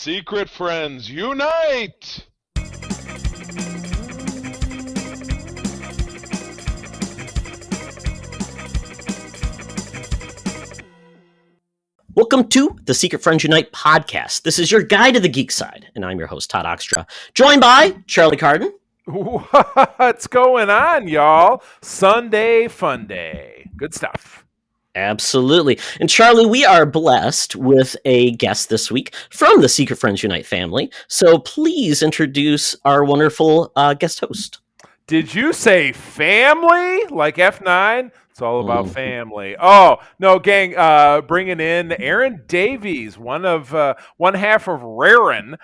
Secret friends, unite! Welcome to the Secret Friends Unite podcast. This is your guide to the geek side, and I'm your host, Todd Oxtra, joined by Charlie Carden. What's going on, y'all? Sunday fun day. Good stuff. Absolutely. And Charlie, we are blessed with a guest this week from the Secret Friends Unite family. So please introduce our wonderful guest host. Did you say family? Like F9? It's all about family. Oh, no, gang, bringing in Erin Davies, one half of Raren,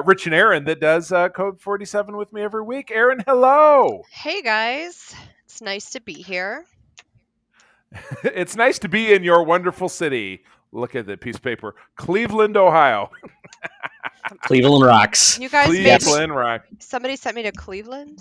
Rich and Erin, that does Code 47 with me every week. Erin, hello. Hey, guys. It's nice to be here. It's nice to be in your wonderful city. Look at the piece of paper. Cleveland, Ohio. Cleveland rocks. You guys Cleveland rock. Somebody sent me to Cleveland?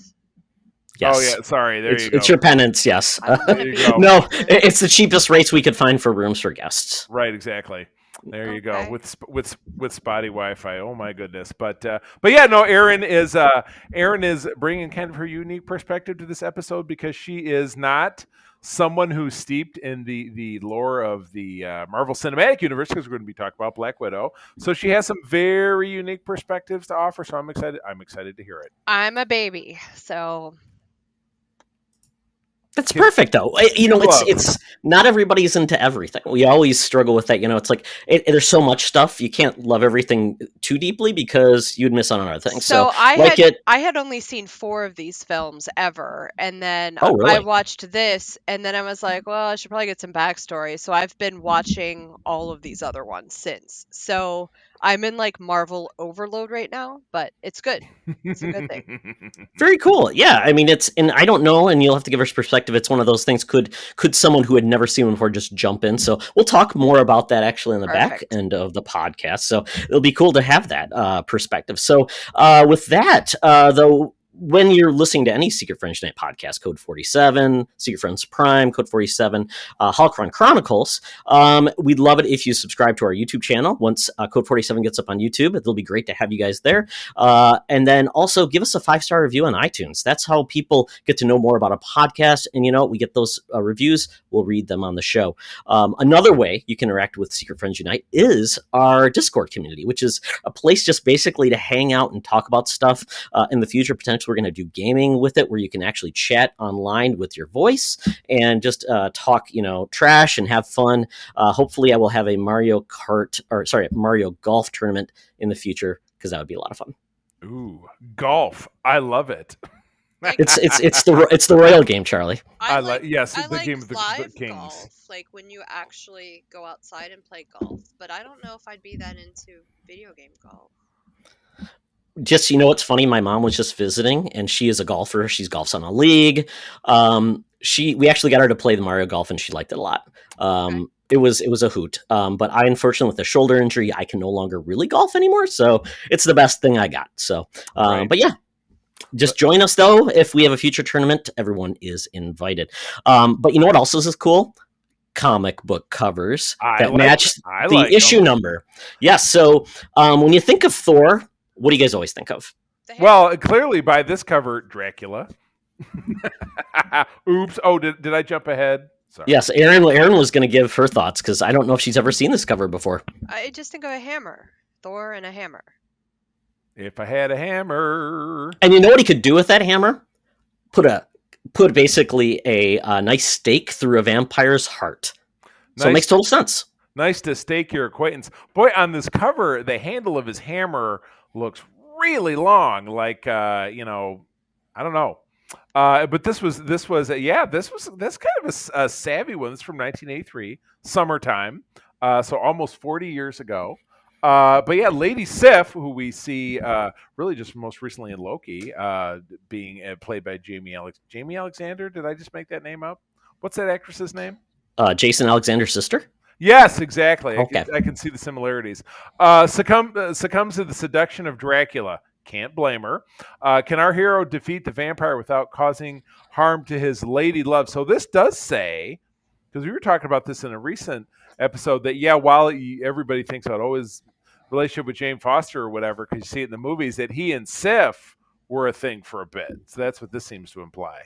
Yes. Oh, yeah. Sorry. There you go. It's your penance, yes. There you go. No, it's the cheapest rates we could find for rooms for guests. Right, exactly. There you go. Okay. With spotty Wi-Fi. Oh my goodness. But yeah, no. Erin is bringing kind of her unique perspective to this episode because she is not someone who's steeped in the lore of the Marvel Cinematic Universe, because we're going to be talking about Black Widow. So she has some very unique perspectives to offer. So I'm excited to hear it. I'm a baby, so That's perfect, though. It's not everybody's into everything. We always struggle with that. It's like there's so much stuff you can't love everything too deeply because you'd miss out on other things. So I had only seen 4 of these films ever, and then really? I watched this, and then I was like, well, I should probably get some backstory. So I've been watching all of these other ones since. So I'm in like Marvel overload right now, but it's good. It's a good thing. Very cool. Yeah, I mean, and I don't know, and you'll have to give us perspective. It's one of those things. Could someone who had never seen one before just jump in? So we'll talk more about that actually in the back end of the podcast. So it'll be cool to have that perspective. So with that, though. When you're listening to any Secret Friends Unite podcast, Code 47, Secret Friends Prime, Code 47, Holocron Chronicles, we'd love it if you subscribe to our YouTube channel. Once Code 47 gets up on YouTube, it'll be great to have you guys there. And then also give us a 5-star review on iTunes. That's how people get to know more about a podcast. And, we get those reviews. We'll read them on the show. Another way you can interact with Secret Friends Unite is our Discord community, which is a place just basically to hang out and talk about stuff in the future. Potentially we're going to do gaming with it where you can actually chat online with your voice and just talk, trash and have fun. Hopefully I will have a Mario Golf tournament in the future because that would be a lot of fun. Ooh, golf. I love it. It's the royal game, Charlie. I the game of the live kings. golf, like when you actually go outside and play golf. But I don't know if I'd be that into video game golf. Just, what's funny? My mom was just visiting, and she is a golfer. She golfs on a league. We actually got her to play the Mario Golf, and she liked it a lot. Okay. It was a hoot. But I, unfortunately, with the shoulder injury, I can no longer really golf anymore. So it's the best thing I got. So, Right. But yeah. Just join us, though. If we have a future tournament, everyone is invited. But you know what else is cool? Comic book covers that match the issue number. Yes. So when you think of Thor, what do you guys always think of? Well, clearly by this cover, Dracula. Oops. Oh, did I jump ahead? Sorry. Yes, Erin was going to give her thoughts because I don't know if she's ever seen this cover before. I just think of a hammer. Thor and a hammer. If I had a hammer. And you know what he could do with that hammer? Put basically a nice stake through a vampire's heart. So it makes total sense. Nice to stake your acquaintance. Boy, on this cover, the handle of his hammer looks really long. Like, I don't know. But that's kind of a savvy one. It's from 1983, summertime. So almost 40 years ago. But yeah, Lady Sif, who we see really just most recently in Loki, being played by Jamie Alexander. Did I just make that name up? What's that actress's name? Jason Alexander's sister? Yes, exactly. Okay. I can see the similarities. Succumbs to the seduction of Dracula. Can't blame her. Can our hero defeat the vampire without causing harm to his lady love? So this does say, because we were talking about this in a recent episode, that while everybody thinks about relationship with Jane Foster or whatever, because you see it in the movies that he and Sif were a thing for a bit. So that's what this seems to imply.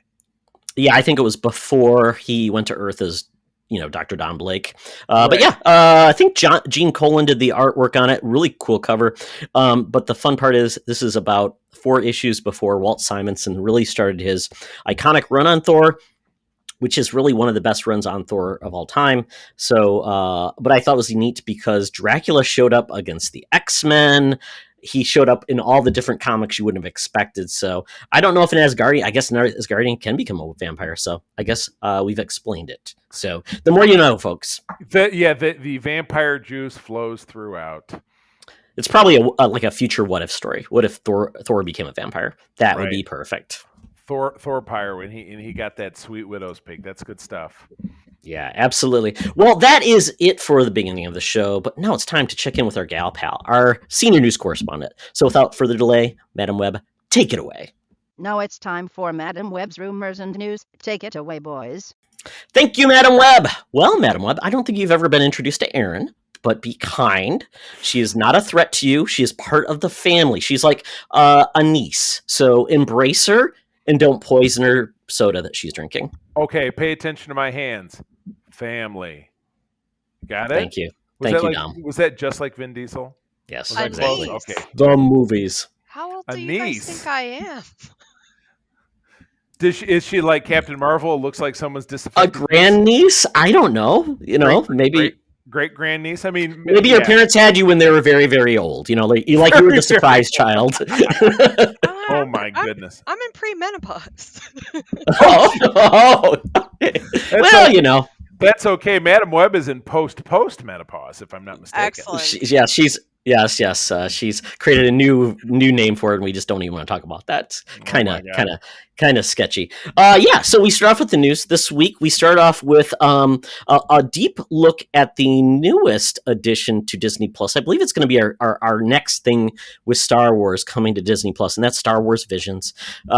Yeah, I think it was before he went to Earth as, Dr. Don Blake. Right. But yeah, I think Gene Colan did the artwork on it. Really cool cover. But the fun part is this is about 4 issues before Walt Simonson really started his iconic run on Thor, which is really one of the best runs on Thor of all time. So, but I thought it was neat because Dracula showed up against the X-Men. He showed up in all the different comics you wouldn't have expected. So I don't know if an Asgardian, I guess an Asgardian can become a vampire. So I guess we've explained it. So the more you know, folks. The vampire juice flows throughout. It's probably like a future what if story. What if Thor became a vampire? That would be perfect. Thor Pyre when he got that sweet widow's pig. That's good stuff. Yeah, absolutely. Well, that is it for the beginning of the show, but now it's time to check in with our gal pal, our senior news correspondent. So without further delay, Madam Webb, take it away. Now it's time for Madam Webb's rumors and news. Take it away, boys. Thank you, Madam Webb. Well, Madam Webb, I don't think you've ever been introduced to Erin, but be kind. She is not a threat to you. She is part of the family. She's like a niece. So embrace her and don't poison her soda that she's drinking. Okay, pay attention to my hands. Family. Got it? Thank you. Thank you, Dom. Was that just like Vin Diesel? Yes, A exactly. niece. Okay. The movies. How old A do you guys niece. think I am? Is she like Captain Marvel? Looks like someone's A disaffected. grandniece? I don't know. Maybe great grandniece. I mean, maybe your parents had you when they were very, very old. You were the surprise child. Oh my goodness. I'm in pre-menopause. Well, That's okay. Madam Webb is in post menopause, if I'm not mistaken. Excellent. She's created a new name for it, and we just don't even want to talk about that. It's kind of sketchy. So we start off with the news this week. We start off with a deep look at the newest addition to Disney Plus. I believe it's going to be our next thing with Star Wars coming to Disney Plus, and that's Star Wars Visions.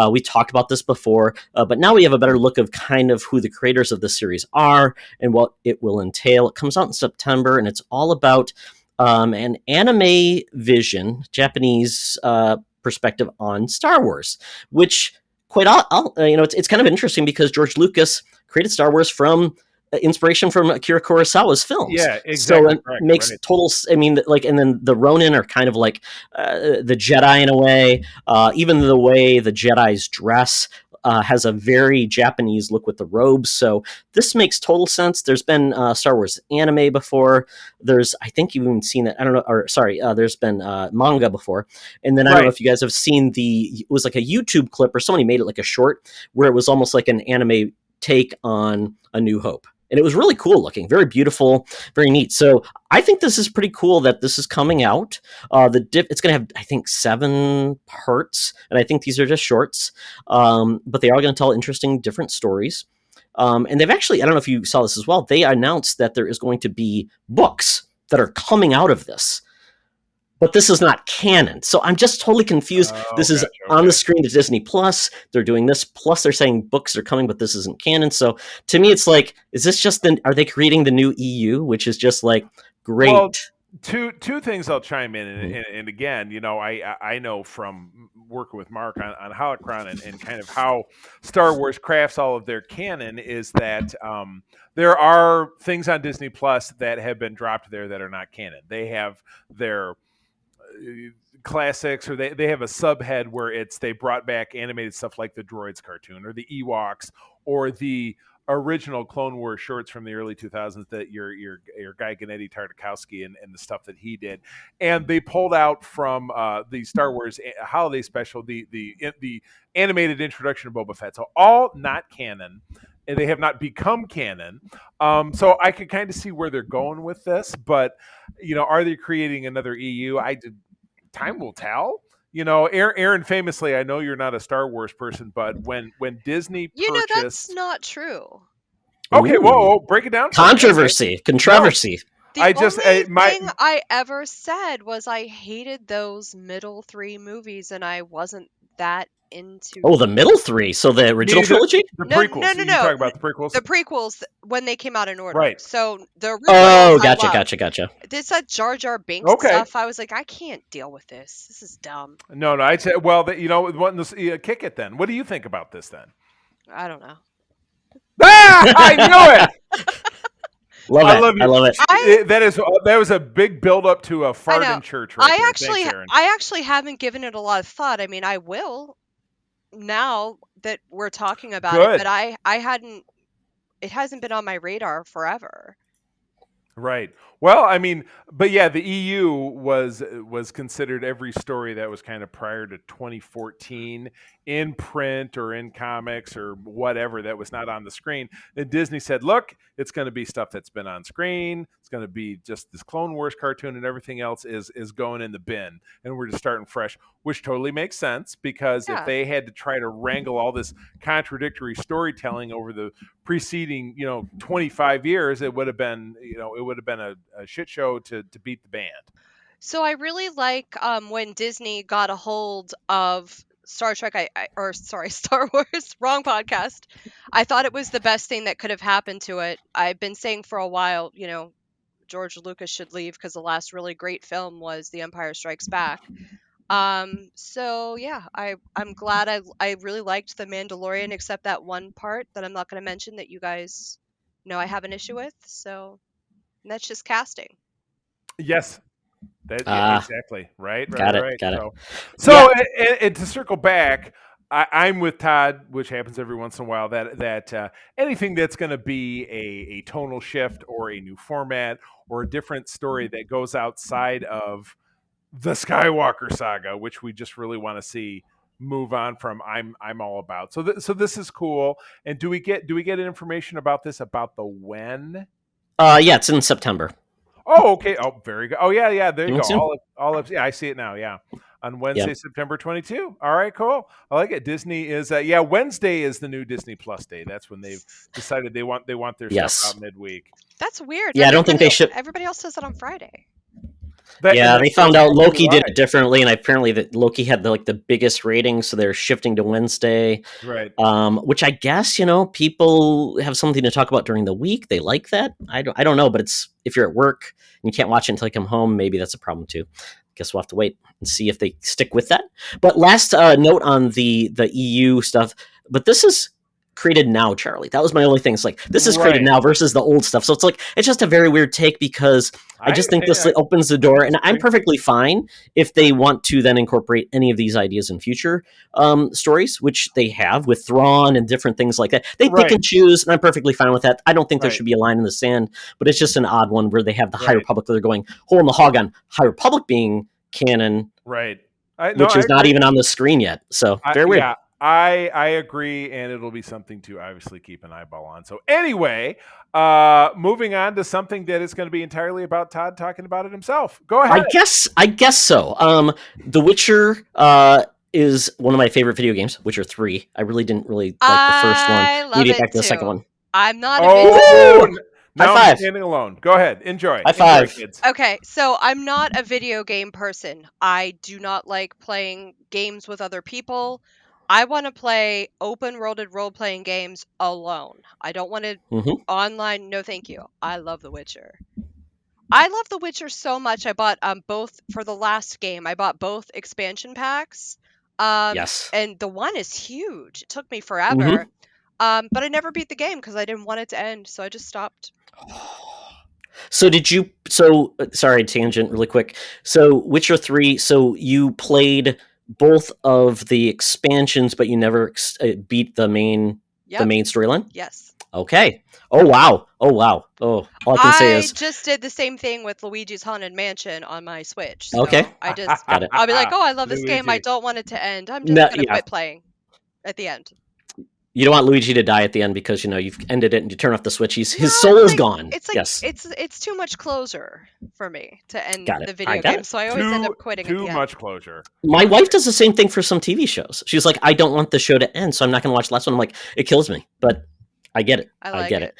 We talked about this before, but now we have a better look of kind of who the creators of the series are and what it will entail. It comes out in September, and it's all about an anime vision, Japanese perspective on Star Wars, which it's kind of interesting because George Lucas created Star Wars from inspiration from Akira Kurosawa's films. Yeah, exactly. So it makes total. I mean, and then the Ronin are kind of like the Jedi in a way. Even the way the Jedi's dress has a very Japanese look with the robes. So this makes total sense. There's been Star Wars anime before. I think you've even seen it. I don't know. There's been manga before. And then I don't know if you guys have seen it was like a YouTube clip or somebody made it like a short where it was almost like an anime take on A New Hope. And it was really cool looking, very beautiful, very neat. So I think this is pretty cool that this is coming out. It's going to have, I think, 7 parts, and I think these are just shorts, but they are going to tell interesting, different stories. And they've actually, I don't know if you saw this as well, they announced that there is going to be books that are coming out of this. But this is not canon. So I'm just totally confused. This is on the screen to Disney Plus. They're doing this. Plus they're saying books are coming, but this isn't canon. So to me, it's like, is this just are they creating the new EU, which is just like, great. Well, two things I'll chime in. And again, I know from working with Mark on Holocron and kind of how Star Wars crafts all of their canon is that there are things on Disney Plus that have been dropped there that are not canon. They have their classics, or they have a subhead where they brought back animated stuff like the Droids cartoon or the Ewoks or the original Clone Wars shorts from the early 2000s that your guy Gennady Tartakovsky and the stuff that he did, and they pulled out from the Star Wars holiday special the animated introduction of Boba Fett. So all not canon, and they have not become canon. So I can kind of see where they're going with this, but are they creating another EU? Time will tell. Erin, famously, I know you're not a Star Wars person, but when Disney purchased... that's not true. Okay, whoa, break it down. Controversy. The I just only my thing I ever said was I hated those middle 3 movies, and I wasn't that into. Oh, the middle 3. So the original trilogy. the No, prequels. no, no, You no. talk about the prequels. The prequels when they came out in order. Right. So the originals Oh, I gotcha. loved. This that Jar Jar Binks Okay. stuff. I was like, I can't deal with this. This is dumb. No, I'd say, well, kick it then. What do you think about this then? I don't know. Ah, I knew it. I love it. That was a big build up to a fart in church. Right there. Thanks, Erin. I actually haven't given it a lot of thought. I mean, I will now that we're talking about it, but I hadn't. It hasn't been on my radar forever. Right. Well, I mean, but yeah, the EU was considered every story that was kind of prior to 2014 in print or in comics or whatever that was not on the screen. And Disney said, look, it's going to be stuff that's been on screen. It's going to be just this Clone Wars cartoon, and everything else is going in the bin. And we're just starting fresh, which totally makes sense, because if they had to try to wrangle all this contradictory storytelling over the preceding 25 years, it would have been a shit show to beat the band. So I really like when Disney got a hold of Star Trek, Star Wars, wrong podcast. I thought it was the best thing that could have happened to it. I've been saying for a while, George Lucas should leave because the last really great film was The Empire Strikes Back. So yeah, I'm glad I really liked The Mandalorian, except that one part that I'm not going to mention that you guys know I have an issue with. So that's just casting. Yes. Exactly. Right. Got it. So and to circle back, I'm with Todd, which happens every once in a while, that anything that's going to be a tonal shift or a new format or a different story that goes outside of the Skywalker saga, which we just really want to see move on from, I'm all about. So this is cool. And do we get information about this, about the when? Yeah, it's in September. Oh, okay. Oh, very good. Oh, yeah. There you go. Yeah, I see it now. Yeah, on Wednesday, September 22. All right, cool. I like it. Disney is Wednesday is the new Disney Plus day. That's when they've decided they want their stuff out midweek. That's weird. Yeah, I don't think they should. Everybody else does it on Friday. They found out Loki did it differently, and apparently that Loki had the biggest ratings, so they're shifting to Wednesday. Right. Which I guess people have something to talk about during the week. They like that. I don't know, but it's, if you're at work and you can't watch it until you come home, maybe that's a problem too. Guess we'll have to wait and see if they stick with that. But last note on the EU stuff. But this is created now, Charlie. That was my only thing. It's like, this is created now versus the old stuff. So it's just a very weird take, because I just think this opens the door, and I'm perfectly fine if they want to then incorporate any of these ideas in future stories, which they have with Thrawn and different things like that. They pick and choose, and I'm perfectly fine with that. I don't think there should be a line in the sand, but it's just an odd one where they have the High Republic, they're going hole in the hog on High Republic being canon, which is not even on the screen yet. So very weird. Yeah. I agree, and it'll be something to obviously keep an eyeball on. So anyway, moving on to something that is going to be entirely about Todd talking about it himself. Go ahead. I guess so. The Witcher is one of my favorite video games, Witcher 3. I really didn't like the first one. I love it back to too. the second one. I'm not a video. Now I'm standing alone. Go ahead. Enjoy. High five. Kids. Okay, so I'm not a video game person. I do not like playing games with other people. I want to play open-worlded role-playing games alone. I don't want to online. No, thank you. I love The Witcher. I love The Witcher so much. I bought both for the last game. I bought both expansion packs. Yes. And the one is huge. It took me forever. But I never beat the game because I didn't want it to end, so I just stopped. So sorry, tangent really quick. So Witcher 3, so you played both of the expansions, but you never beat the main storyline? Yes. Okay. Oh wow. Oh, all I can say is I just did the same thing with Luigi's Haunted Mansion on my Switch. So okay. I just got it. I'll be like, oh, I love this game. I don't want it to end. I'm just gonna quit playing at the end. You don't want Luigi to die at the end because you've ended it and you turn off the Switch. His soul is gone. It's like yes. it's too much closure for me to end the video game. game. So I always end up quitting at the end. Too much closure. My wife does the same thing for some TV shows. She's like, I don't want the show to end, so I'm not going to watch the last one. I'm like, it kills me, but I get it. I get it.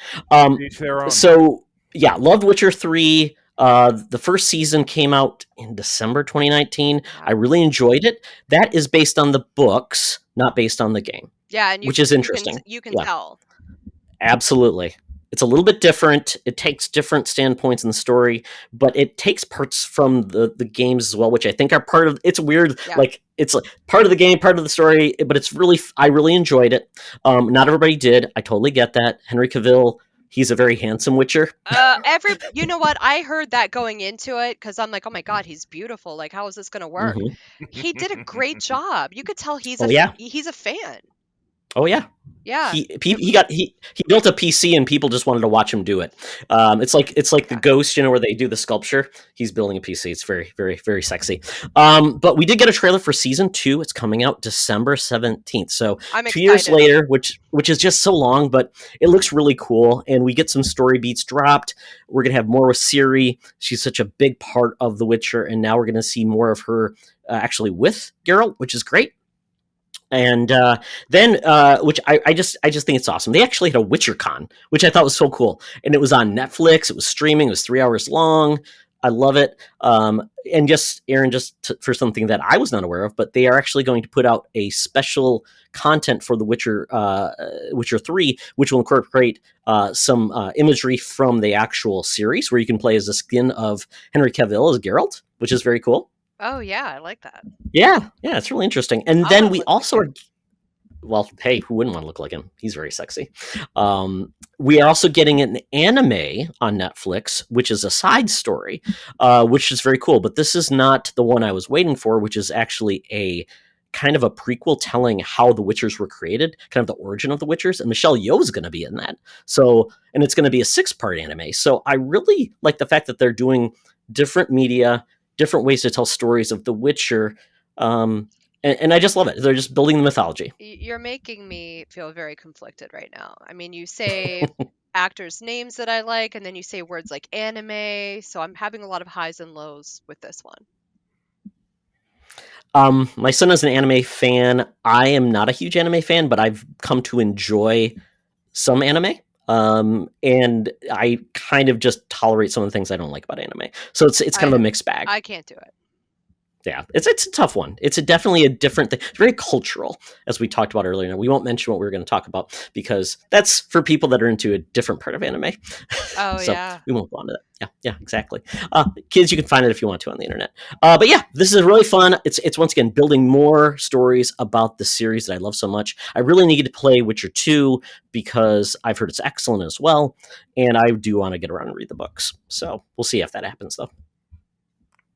Each their own. So yeah, loved Witcher 3. The first season came out in December 2019. I really enjoyed it. That is based on the books, not based on the game. Yeah, and which is interesting. You can tell. Absolutely. It's a little bit different. It takes different standpoints in the story, but it takes parts from the games as well, which I think are part of. It's weird, like it's part of the game, part of the story, but it's really. I really enjoyed it. Not everybody did. I totally get that. Henry Cavill, he's a very handsome Witcher. You know what? I heard that going into it because I'm like, oh my god, he's beautiful. Like, how is this going to work? Mm-hmm. He did a great job. You could tell he's he's a fan. Oh yeah. Yeah. He built a PC and people just wanted to watch him do it. It's like the Ghost, where they do the sculpture. He's building a PC. It's very, very, very sexy. But we did get a trailer for season 2. It's coming out December 17th. So I'm 2 years later, which is just so long, but it looks really cool. And we get some story beats dropped. We're gonna have more with Ciri. She's such a big part of The Witcher, and now we're gonna see more of her actually with Geralt, which is great. And then, which I just think it's awesome. They actually had a Witchercon, which I thought was so cool. And it was on Netflix. It was streaming. It was 3 hours long. I love it. And just, Erin, for something that I was not aware of, but they are actually going to put out a special content for The Witcher, Witcher 3, which will incorporate some imagery from the actual series, where you can play as the skin of Henry Cavill as Geralt, which is very cool. Oh yeah, I like that. Yeah, it's really interesting. And then we also are, well, hey, who wouldn't want to look like him? He's very sexy. We are also getting an anime on Netflix, which is a side story, which is very cool. But this is not the one I was waiting for, which is actually a kind of a prequel telling how the Witchers were created, kind of the origin of the Witchers. And Michelle Yeoh is going to be in that. So, and it's going to be a 6-part anime. So I really like the fact that they're doing different media, different ways to tell stories of The Witcher, and I just love it. They're just building the mythology. You're making me feel very conflicted right now. I mean, you say actors' names that I like, and then you say words like anime, so I'm having a lot of highs and lows with this one. My son is an anime fan. I am not a huge anime fan, but I've come to enjoy some anime. And I kind of just tolerate some of the things I don't like about anime. So it's kind of a mixed bag. I can't do it. Yeah, it's a tough one. It's definitely a different thing. It's very cultural, as we talked about earlier. Now, we won't mention what we're going to talk about because that's for people that are into a different part of anime. Oh, so yeah. we won't go on to that. Yeah, exactly. Kids, you can find it if you want to on the internet. But yeah, this is really fun. It's once again building more stories about the series that I love so much. I really need to play Witcher 2 because I've heard it's excellent as well. And I do want to get around and read the books. So we'll see if that happens, though.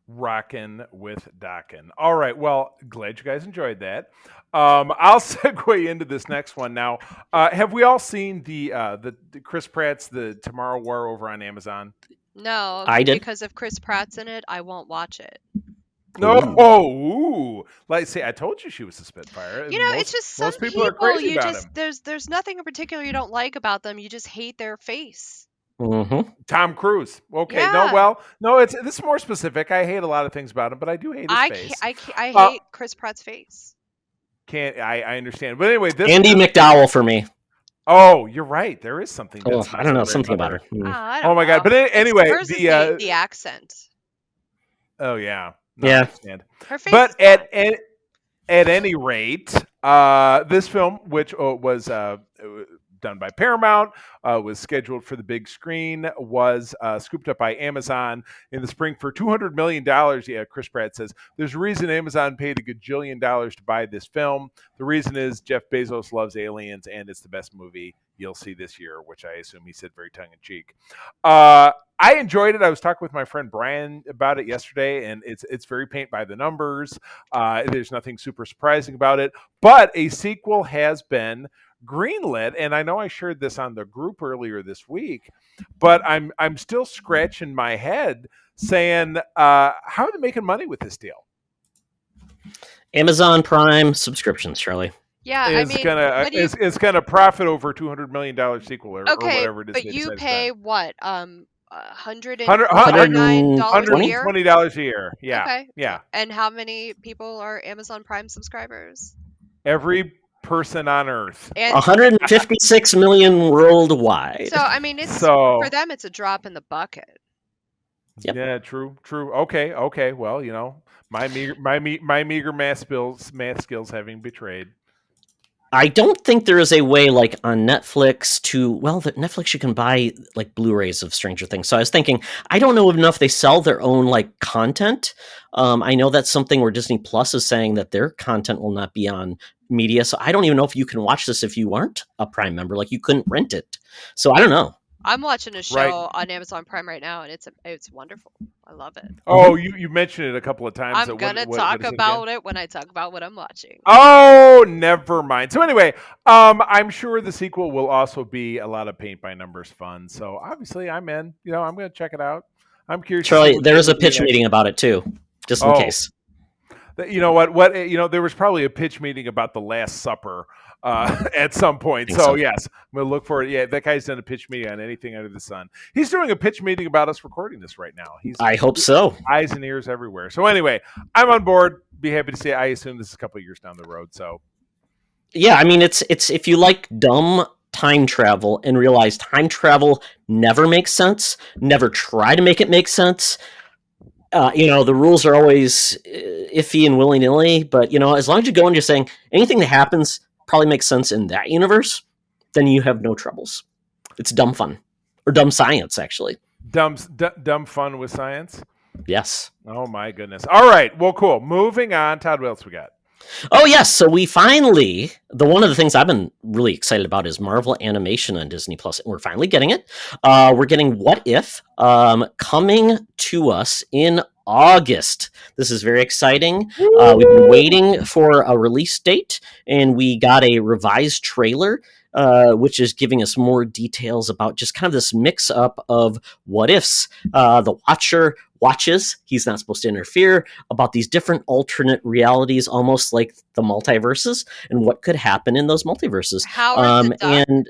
Rockin' with Dockin'. All right. Well, glad you guys enjoyed that. I'll segue into this next one now. Have we all seen the Chris Pratt's The Tomorrow War over on Amazon? No, I did. Because if Chris Pratt's in it, I won't watch it. No, ooh. Like, see, I told you she was a Spitfire. It's just some people are crazy about him. There's nothing in particular you don't like about them. You just hate their face. Mm-hmm. Tom Cruise. Okay, Yeah. this is more specific. I hate a lot of things about him, but I do hate his face. I hate Chris Pratt's face. I understand. But anyway, Andy McDowell for me. Oh, you're right. There is something. I don't know, something about her. Oh my god! But anyway, the accent. Oh yeah. No, yeah. Her face. But at any rate, this film, which was done by Paramount, was scheduled for the big screen, was scooped up by Amazon in the spring for $200 million. Yeah, Chris Pratt says, there's a reason Amazon paid $1 gajillion to buy this film. The reason is Jeff Bezos loves aliens, and it's the best movie you'll see this year, which I assume he said very tongue-in-cheek. I enjoyed it. I was talking with my friend Brian about it yesterday, and it's very paint by the numbers. There's nothing super surprising about it, but a sequel has been greenlit, and I know I shared this on the group earlier this week, but I'm still scratching my head saying, how are they making money with this deal? Amazon Prime subscriptions, Charlie. Yeah, it's gonna profit over $200 million sequel or whatever it is. But you pay what? $129 $120 a year. $120 a year. Yeah. Okay. Yeah. And how many people are Amazon Prime subscribers? Every person on Earth. And 156 million worldwide. So I mean, for them, it's a drop in the bucket. Yep. Yeah, true. Okay. Well, my meager math skills having betrayed. I don't think there is a way like on Netflix that Netflix you can buy like Blu-rays of Stranger Things. So I was thinking, I don't know enough they sell their own like content. I know that's something where Disney Plus is saying that their content will not be on media. So I don't even know if you can watch this if you aren't a Prime member. Like you couldn't rent it. So I don't know. I'm watching a show Right. on Amazon Prime right now, and it's wonderful. I love it. Oh, you mentioned it a couple of times. I'm gonna talk about it when I talk about what I'm watching. Oh, never mind. So anyway, I'm sure the sequel will also be a lot of paint by numbers fun. So obviously, I'm in. I'm going to check it out. I'm curious. Charlie, there is a pitch meeting about it too, just in case. You know what? There was probably a pitch meeting about The Last Supper at some point. So yes, I'm going to look for it. Yeah, that guy's done a pitch meeting on anything under the sun. He's doing a pitch meeting about us recording this right now. I hope so. Eyes and ears everywhere. So anyway, I'm on board. Be happy to see. I assume this is a couple of years down the road. So yeah, I mean, it's if you like dumb time travel and realize time travel never makes sense, never try to make it make sense. The rules are always iffy and willy-nilly, but as long as you go and you're saying anything that happens probably makes sense in that universe, then you have no troubles. It's dumb fun, or dumb science, actually. Dumb fun with science. Yes. Oh my goodness. All right. Well, cool. Moving on. Todd, what else we got? Oh yes, so we finally one of the things I've been really excited about is Marvel animation on Disney Plus, and we're finally getting it. We're getting What If coming to us in August. This is very exciting. We've been waiting for a release date, and we got a revised trailer, which is giving us more details about just kind of this mix up of what ifs. The Watcher watches, he's not supposed to interfere, about these different alternate realities, almost like the multiverses, and what could happen in those multiverses. Howard the Duck? And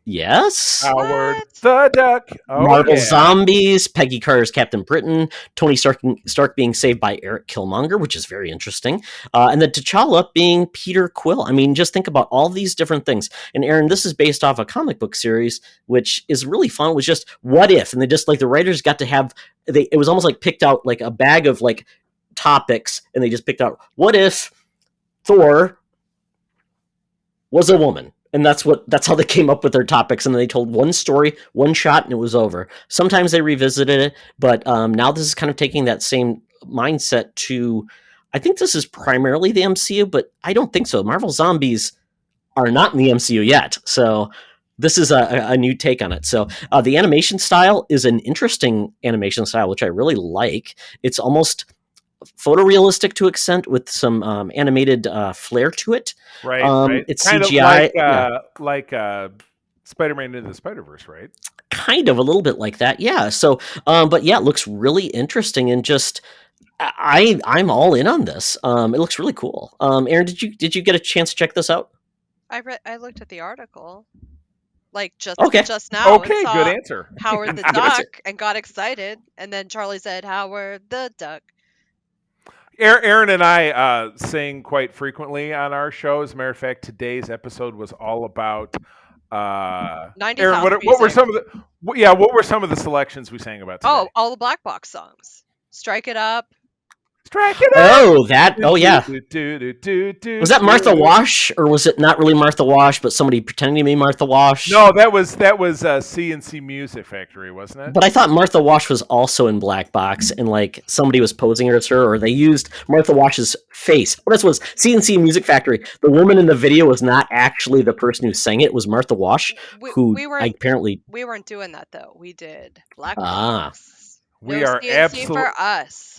yes, Howard the Duck. Marvel Zombies, Peggy Carter's Captain Britain, Tony Stark being saved by Eric Killmonger, which is very interesting, and then T'Challa being Peter Quill. I mean, just think about all these different things. And Erin, this is based off a comic book series, which is really fun. It was just what if, and they just like the writers got to have. It was almost like picked out like a bag of like topics, and they just picked out what if Thor was a woman. And that's how they came up with their topics. And they told one story, one shot, and it was over. Sometimes they revisited it, but now this is kind of taking that same mindset to, I think this is primarily the MCU, but I don't think so. Marvel Zombies are not in the MCU yet. So this is a new take on it. So the animation style is an interesting animation style, which I really like. It's almost photorealistic to extent with some animated flair to it. Right. It's kind CGI, like Spider-Man into the Spider-Verse, right? Kind of a little bit like that, yeah. So, but yeah, it looks really interesting, and just I'm all in on this. It looks really cool. Erin, did you get a chance to check this out? I looked at the article, like just now. Okay, good answer. Howard the Duck, and got excited, and then Charlie said Howard the Duck. Erin and I sing quite frequently on our show. As a matter of fact, today's episode was all about 90's. Erin, what were some of the what were some of the selections we sang about today? Oh, all the Black Box songs. Strike It Up. Strike It Up. Oh, that. Oh, yeah. Was that Martha Wash, or was it not really Martha Wash, but somebody pretending to be Martha Wash? No, that was C&C Music Factory, wasn't it? But I thought Martha Wash was also in Black Box, and like somebody was posing as her, or they used Martha Wash's face. What this was C&C Music Factory. The woman in the video was not actually the person who sang it. It was Martha Wash, apparently. We weren't doing that though. We did Black Box. We are absolutely for us.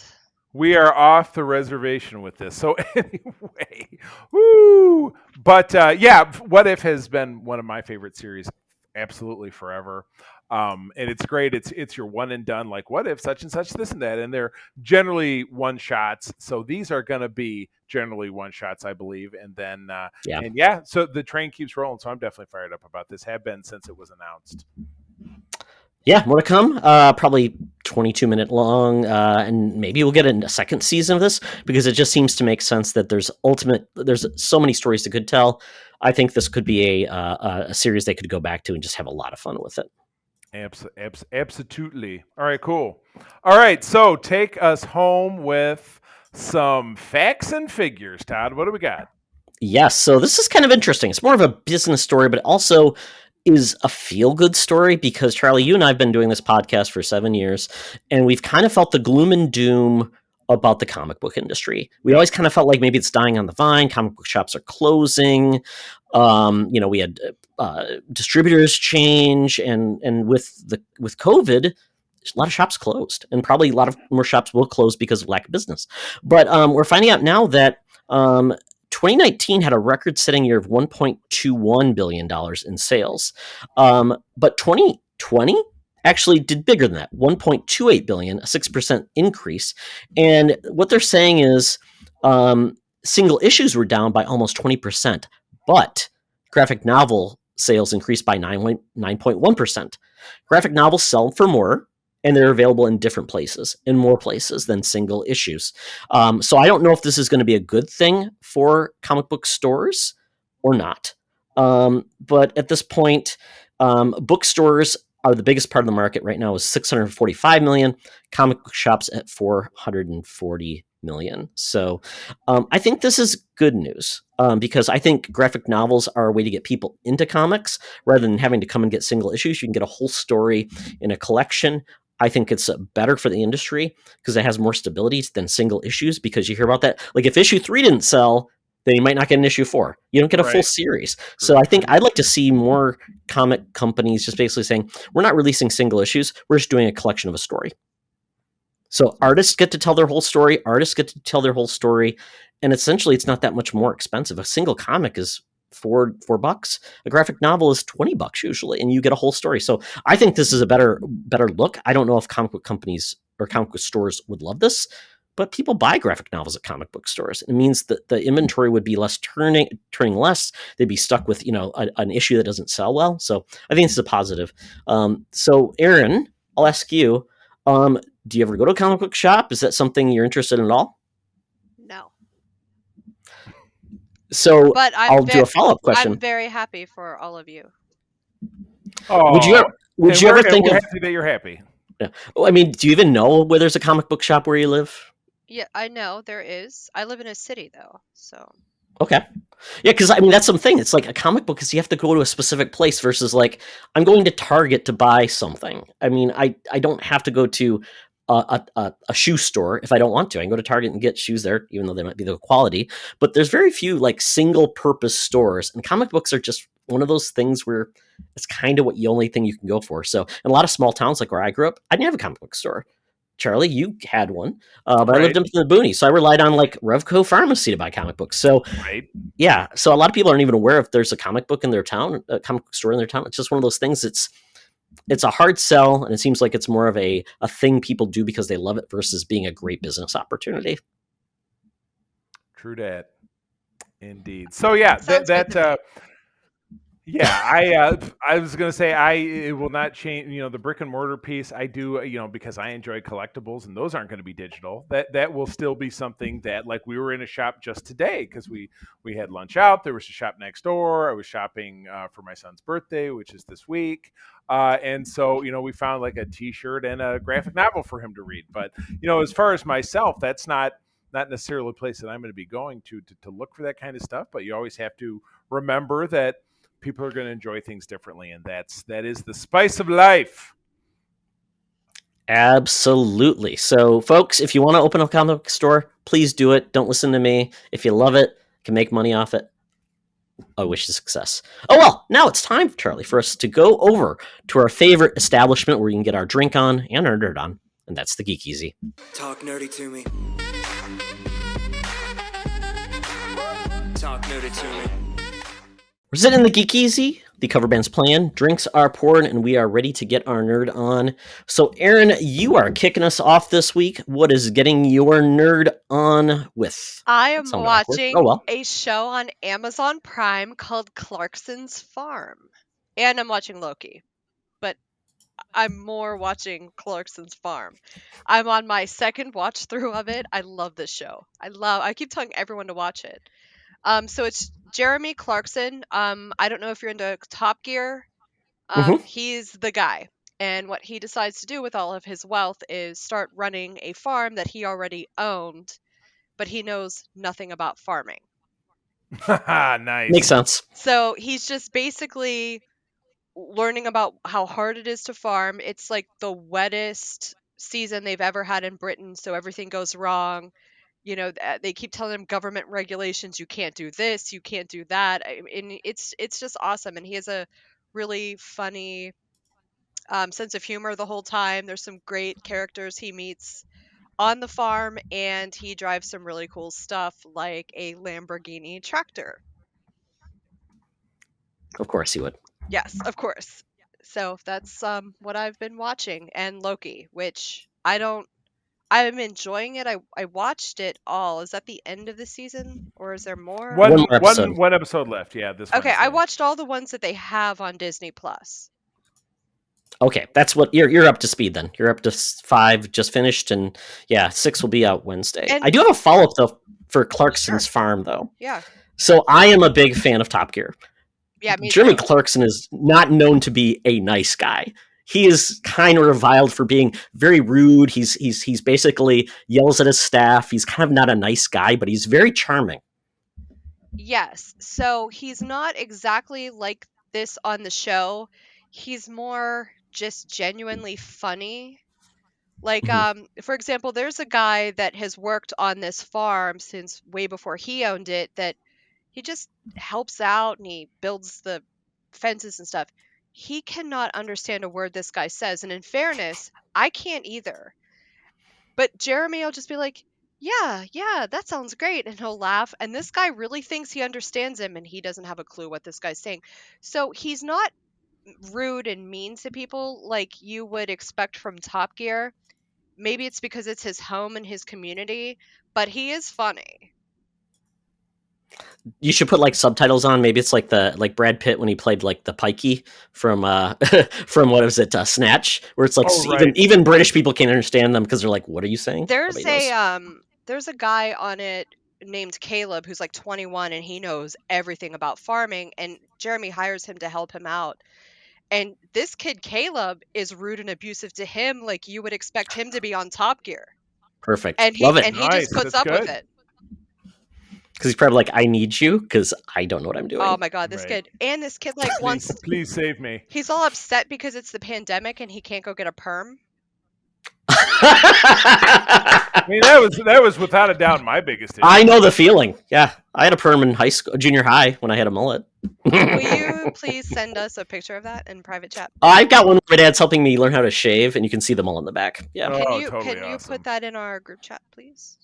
We are off the reservation with this. So anyway, woo! But yeah, What If has been one of my favorite series, absolutely forever. And it's great. It's your one and done. Like, what if such and such, this and that, and they're generally one shots. So these are going to be generally one shots, I believe. And then so the train keeps rolling. So I'm definitely fired up about this. Have been since it was announced. Yeah, more to come. Probably 22-minute long, and maybe we'll get a second season of this, because it just seems to make sense that there's so many stories they could tell. I think this could be a series they could go back to and just have a lot of fun with it. Absolutely. All right, cool. All right, so take us home with some facts and figures, Todd. What do we got? Yes, so this is kind of interesting. It's more of a business story, but it also is a feel good story because, Charlie, you and I have been doing this podcast for 7 years, and we've kind of felt the gloom and doom about the comic book industry. We always kind of felt like maybe it's dying on the vine, comic book shops are closing. We had distributors change, and with COVID, a lot of shops closed, and probably a lot of more shops will close because of lack of business. But we're finding out now that 2019 had a record-setting year of $1.21 billion in sales. But 2020 actually did bigger than that, $1.28 billion, a 6% increase. And what they're saying is single issues were down by almost 20%, but graphic novel sales increased by 9.1%. Graphic novels sell for more, and they're available in different places, in more places than single issues. So I don't know if this is going to be a good thing for comic book stores or not. But at this point, bookstores are the biggest part of the market right now, is 645 million, comic book shops at 440 million. So I think this is good news because I think graphic novels are a way to get people into comics rather than having to come and get single issues. You can get a whole story in a collection. I think it's better for the industry because it has more stability than single issues, because you hear about that. Like if issue 3 didn't sell, then you might not get an issue 4. You don't get a full series. So I think I'd like to see more comic companies just basically saying, we're not releasing single issues. We're just doing a collection of a story. So artists get to tell their whole story. And essentially it's not that much more expensive. A single comic is $4. A graphic novel is $20 usually, and you get a whole story. So I think this is a better look. I don't know if comic book companies or comic book stores would love this, but people buy graphic novels at comic book stores. It means that the inventory would be turning less. They'd be stuck with an issue that doesn't sell well. So I think this is a positive. So Erin, I'll ask you. Do you ever go to a comic book shop? Is that something you're interested in at all? No. So but I'll do a follow-up question. I'm very happy for all of you. Oh, would you ever think we're of happy that you're happy? Yeah. I mean, do you even know where there's a comic book shop where you live? Yeah, I know there is. I live in a city though, so. Okay. Yeah, because I mean that's something. It's like a comic book is you have to go to a specific place versus like I'm going to Target to buy something. I mean, I don't have to go to a shoe store if I don't want to. I can go to Target and get shoes there, even though they might be the quality. But there's very few like single purpose stores, and comic books are just one of those things where it's kind of the only thing you can go for. So in a lot of small towns like where I grew up, I didn't have a comic book store. Charlie, you had one, but I lived up in the boonies, so I relied on like Revco Pharmacy to buy comic books. So, yeah, so a lot of people aren't even aware if there's a comic book in their town, a comic book store in their town. It's just one of those things. It's a hard sell, and it seems like it's more of a thing people do because they love it versus being a great business opportunity. True that, indeed. So yeah, yeah, I was gonna say it will not change. The brick and mortar piece, I do, because I enjoy collectibles, and those aren't going to be digital. That will still be something that, like, we were in a shop just today because we had lunch out. There was a shop next door. I was shopping for my son's birthday, which is this week, and so we found like a T-shirt and a graphic novel for him to read. But as far as myself, that's not necessarily a place that I'm going to be going to look for that kind of stuff. But you always have to remember that people are going to enjoy things differently, and that is the spice of life. Absolutely. So, folks, if you want to open a comic book store, please do it. Don't listen to me. If you love it, can make money off it, I wish you success. Oh, well, now it's time, Charlie, for us to go over to our favorite establishment where you can get our drink on and our nerd on, and that's the Geek Easy. Talk nerdy to me. Talk nerdy to me. We're sitting in the Geek Easy. The cover band's playing. Drinks are pouring, and we are ready to get our nerd on. So, Erin, you are kicking us off this week. What is getting your nerd on with? I am watching a show on Amazon Prime called Clarkson's Farm. And I'm watching Loki. But I'm more watching Clarkson's Farm. I'm on my second watch through of it. I love this show. I keep telling everyone to watch it. So it's Jeremy Clarkson. I don't know if you're into Top Gear. He's the guy. And what he decides to do with all of his wealth is start running a farm that he already owned, but he knows nothing about farming. Nice. Makes sense. So he's just basically learning about how hard it is to farm. It's like the wettest season they've ever had in Britain, so everything goes wrong. You know, they keep telling him government regulations, you can't do this, you can't do that. And it's just awesome. And he has a really funny sense of humor the whole time. There's some great characters he meets on the farm, and he drives some really cool stuff like a Lamborghini tractor. Of course he would. Yes, of course. So that's what I've been watching, and Loki, which I'm enjoying it. I watched it all. Is that the end of the season, or is there more? One more episode. One episode left. Yeah, this Okay, I Wednesday. watched all the ones that they have on Disney Plus. Okay, that's what you're up to speed then. You're up to 5 just finished, and yeah, 6 will be out Wednesday. And- I do have a follow up though for Clarkson's Sure. Farm though. Yeah. So I am a big fan of Top Gear. Yeah, me Jeremy too. Clarkson is not known to be a nice guy. He is kind of reviled for being very rude. He's basically yells at his staff. He's kind of not a nice guy, but he's very charming. Yes. So he's not exactly like this on the show. He's more just genuinely funny. Like, for example, there's a guy that has worked on this farm since way before he owned it that he just helps out and he builds the fences and stuff. He cannot understand a word this guy says. And in fairness, I can't either. But Jeremy will just be like, yeah, that sounds great. And he'll laugh. And this guy really thinks he understands him and he doesn't have a clue what this guy's saying. So he's not rude and mean to people like you would expect from Top Gear. Maybe it's because it's his home and his community, but he is funny. You should put like subtitles on. Maybe it's like Brad Pitt when he played like the Pikey from from what was it, Snatch, where it's like right. even British people can't understand them because they're like, what are you saying? There's Nobody knows. there's a guy on it named Caleb who's like 21 and he knows everything about farming, and Jeremy hires him to help him out. And this kid Caleb is rude and abusive to him like you would expect him to be on Top Gear. Perfect. And he Love it. and he Nice, just puts that's up with good. it. Because he's probably like, I need you because I don't know what I'm doing. Oh my god, this Right. kid like wants Please save me. he's all upset because it's the pandemic and he can't go get a perm. I mean, that was without a doubt my biggest issue. I know the feeling. Yeah, I had a perm in junior high when I had a mullet. Will you please send us a picture of that in private chat? I've got one where my dad's helping me learn how to shave, and you can see the mullet in the back. Yeah. Oh, Can you totally awesome. put that in our group chat, please?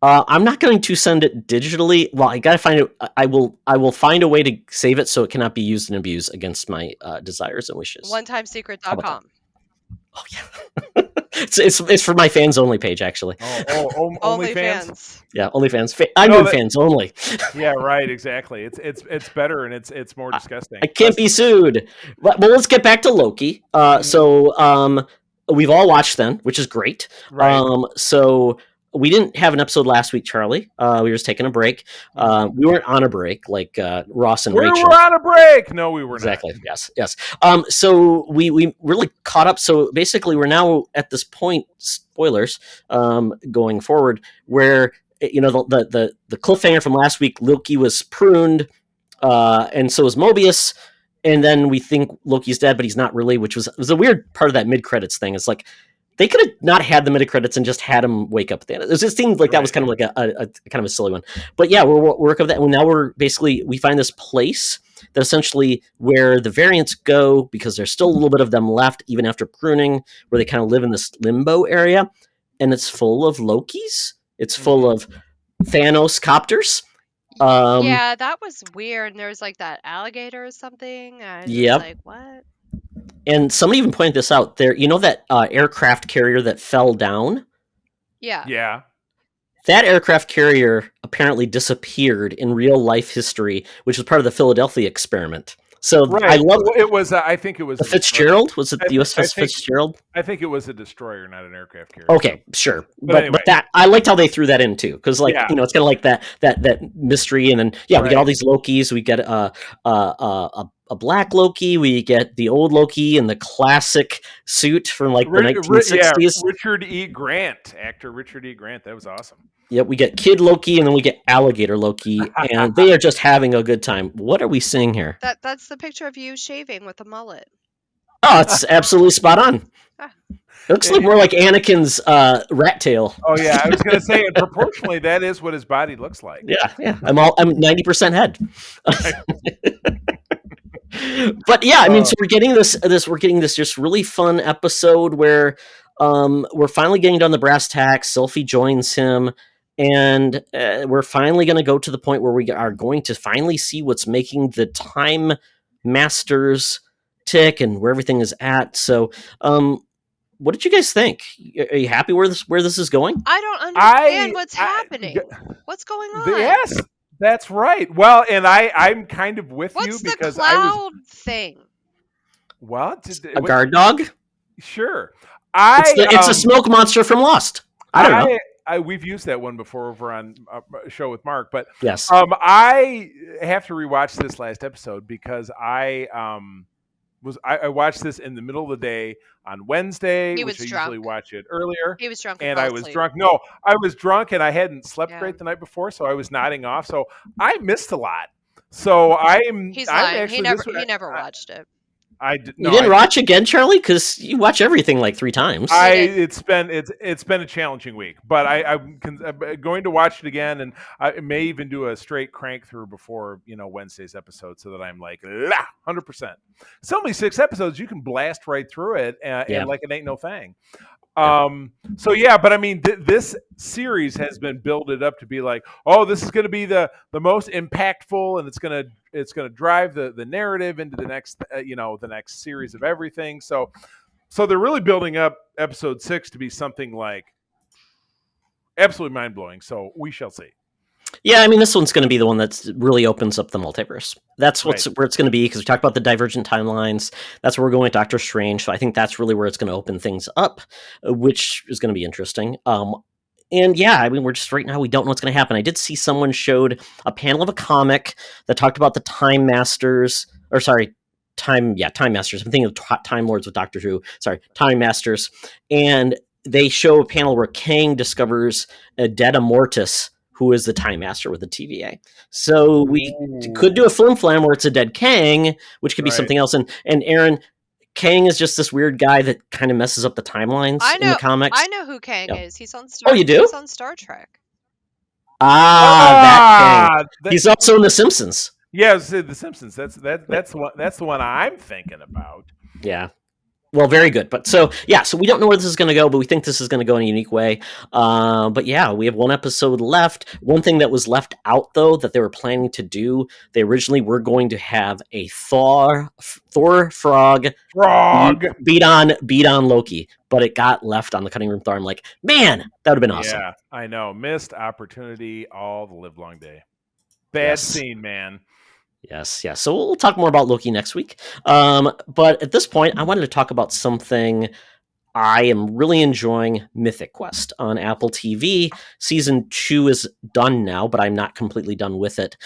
I'm not going to send it digitally. Well, I gotta find it. I will find a way to save it so it cannot be used and abused against my desires and wishes. OneTimeSecret.com. Oh yeah, it's for my fans only page actually. Only fans. Yeah, OnlyFans. I'm doing fans only. Yeah, right. Exactly. It's better and it's more disgusting. I can't be sued. Well, let's get back to Loki. So we've all watched then, which is great. Right. So we didn't have an episode last week, Charlie. We were just taking a break. We weren't on a break like Ross and Rachel. We were on a break. No, we were Exactly. not. Yes. So we really caught up. So basically, we're now at this point. Spoilers. Going forward, where the cliffhanger from last week, Loki was pruned, and so was Mobius. And then we think Loki's dead, but he's not really, which was a weird part of that mid credits thing. It's like they could have not had the mid credits and just had him wake up at the end. It just seemed like that was kind of like a kind of a silly one. But yeah, we're work of that. And now we find this place that essentially where the variants go because there's still a little bit of them left even after pruning, where they kind of live in this limbo area, and it's full of Lokis. It's full of Thanos copters. Yeah, that was weird. And there was like that alligator or something. I was Yep. like, what? And somebody even pointed this out. There, that aircraft carrier that fell down. Yeah. Yeah. That aircraft carrier apparently disappeared in real life history, which was part of the Philadelphia experiment. So Right. I love it. Was I think it was the Fitzgerald. Was it the USS think- Fitzgerald? I think it was a destroyer, not an aircraft carrier. Okay, sure, But but anyway. that I liked how they threw that in too, because Yeah. it's kind of like that mystery, and then we Right. get all these Lokis. We get a a black Loki. We get the old Loki in the classic suit from like the 1960s. Richard E. Grant, actor Richard E. Grant. That was awesome. Yep, we get Kid Loki, and then we get Alligator Loki, and they are just having a good time. What are we seeing here? That's the picture of you shaving with a mullet. Oh, it's absolutely spot on. It looks like more like Anakin's rat tail. Oh yeah, I was going to say, and proportionally, that is what his body looks like. Yeah. I'm 90% head. But yeah, I mean, so we're getting this just really fun episode where we're finally getting done the brass tacks. Sylphie joins him, and we're finally going to go to the point where we are going to finally see what's making the Time Masters tick and where everything is at. So, what did you guys think? Are you happy where this is going? I don't understand what's happening. What's going on? Yes, that's right. Well, and I'm kind of with you because the cloud thing? Well, a guard dog. Sure, it's a smoke monster from Lost. I don't know. We've used that one before over on a show with Mark, but yes, I have to rewatch this last episode because I watched this in the middle of the day on Wednesday, which I usually watch it earlier. He was drunk, and I was drunk. No, I was drunk, and I hadn't slept great the night before, so I was nodding off. So I missed a lot. So He's lying. Actually, he never watched it. You didn't watch again, Charlie? Because you watch everything like 3 times. It's been a challenging week, but I'm going to watch it again, and I may even do a straight crank through before Wednesday's episode, so that I'm like 100%. It's only 6 episodes; you can blast right through it, and like it ain't no thing. So yeah, but I mean, this series has been builded up to be like, oh, this is going to be the most impactful, and it's going to drive the narrative into the next the next series of everything. So they're really building up episode 6 to be something like absolutely mind blowing. So we shall see. Yeah, I mean, this one's going to be the one that really opens up the multiverse. That's where it's going to be, because we talked about the divergent timelines. That's where we're going with Doctor Strange. So I think that's really where it's going to open things up, which is going to be interesting. And yeah, I mean, we're just right now, we don't know what's going to happen. I did see someone showed a panel of a comic that talked about the Time Masters, Time Masters. I'm thinking of Time Lords with Doctor Who. Sorry, Time Masters. And they show a panel where Kang discovers a Data Mortis, who is the Time Master with the TVA. So we could do a flim-flam where it's a dead Kang, which could be something else. And Aaron, Kang is just this weird guy that kind of messes up the timelines in the comics. I know who Kang is. He's on Star. Oh, you do? He's on Star Trek. That Kang. He's also in The Simpsons. Yeah, The Simpsons. That's the one I'm thinking about. Yeah. Well, very good. But so we don't know where this is going to go, but we think this is going to go in a unique way. But yeah, we have 1 episode left. One thing that was left out, though, that they were planning to do, they originally were going to have a Thor frog beat on Loki, but it got left on the cutting room floor. I'm like, man, that would have been awesome. Yeah, I know. Missed opportunity all the live long day. Bad scene, man. Yes. So we'll talk more about Loki next week. But at this point, I wanted to talk about something I am really enjoying, Mythic Quest on Apple TV. Season 2 is done now, but I'm not completely done with it.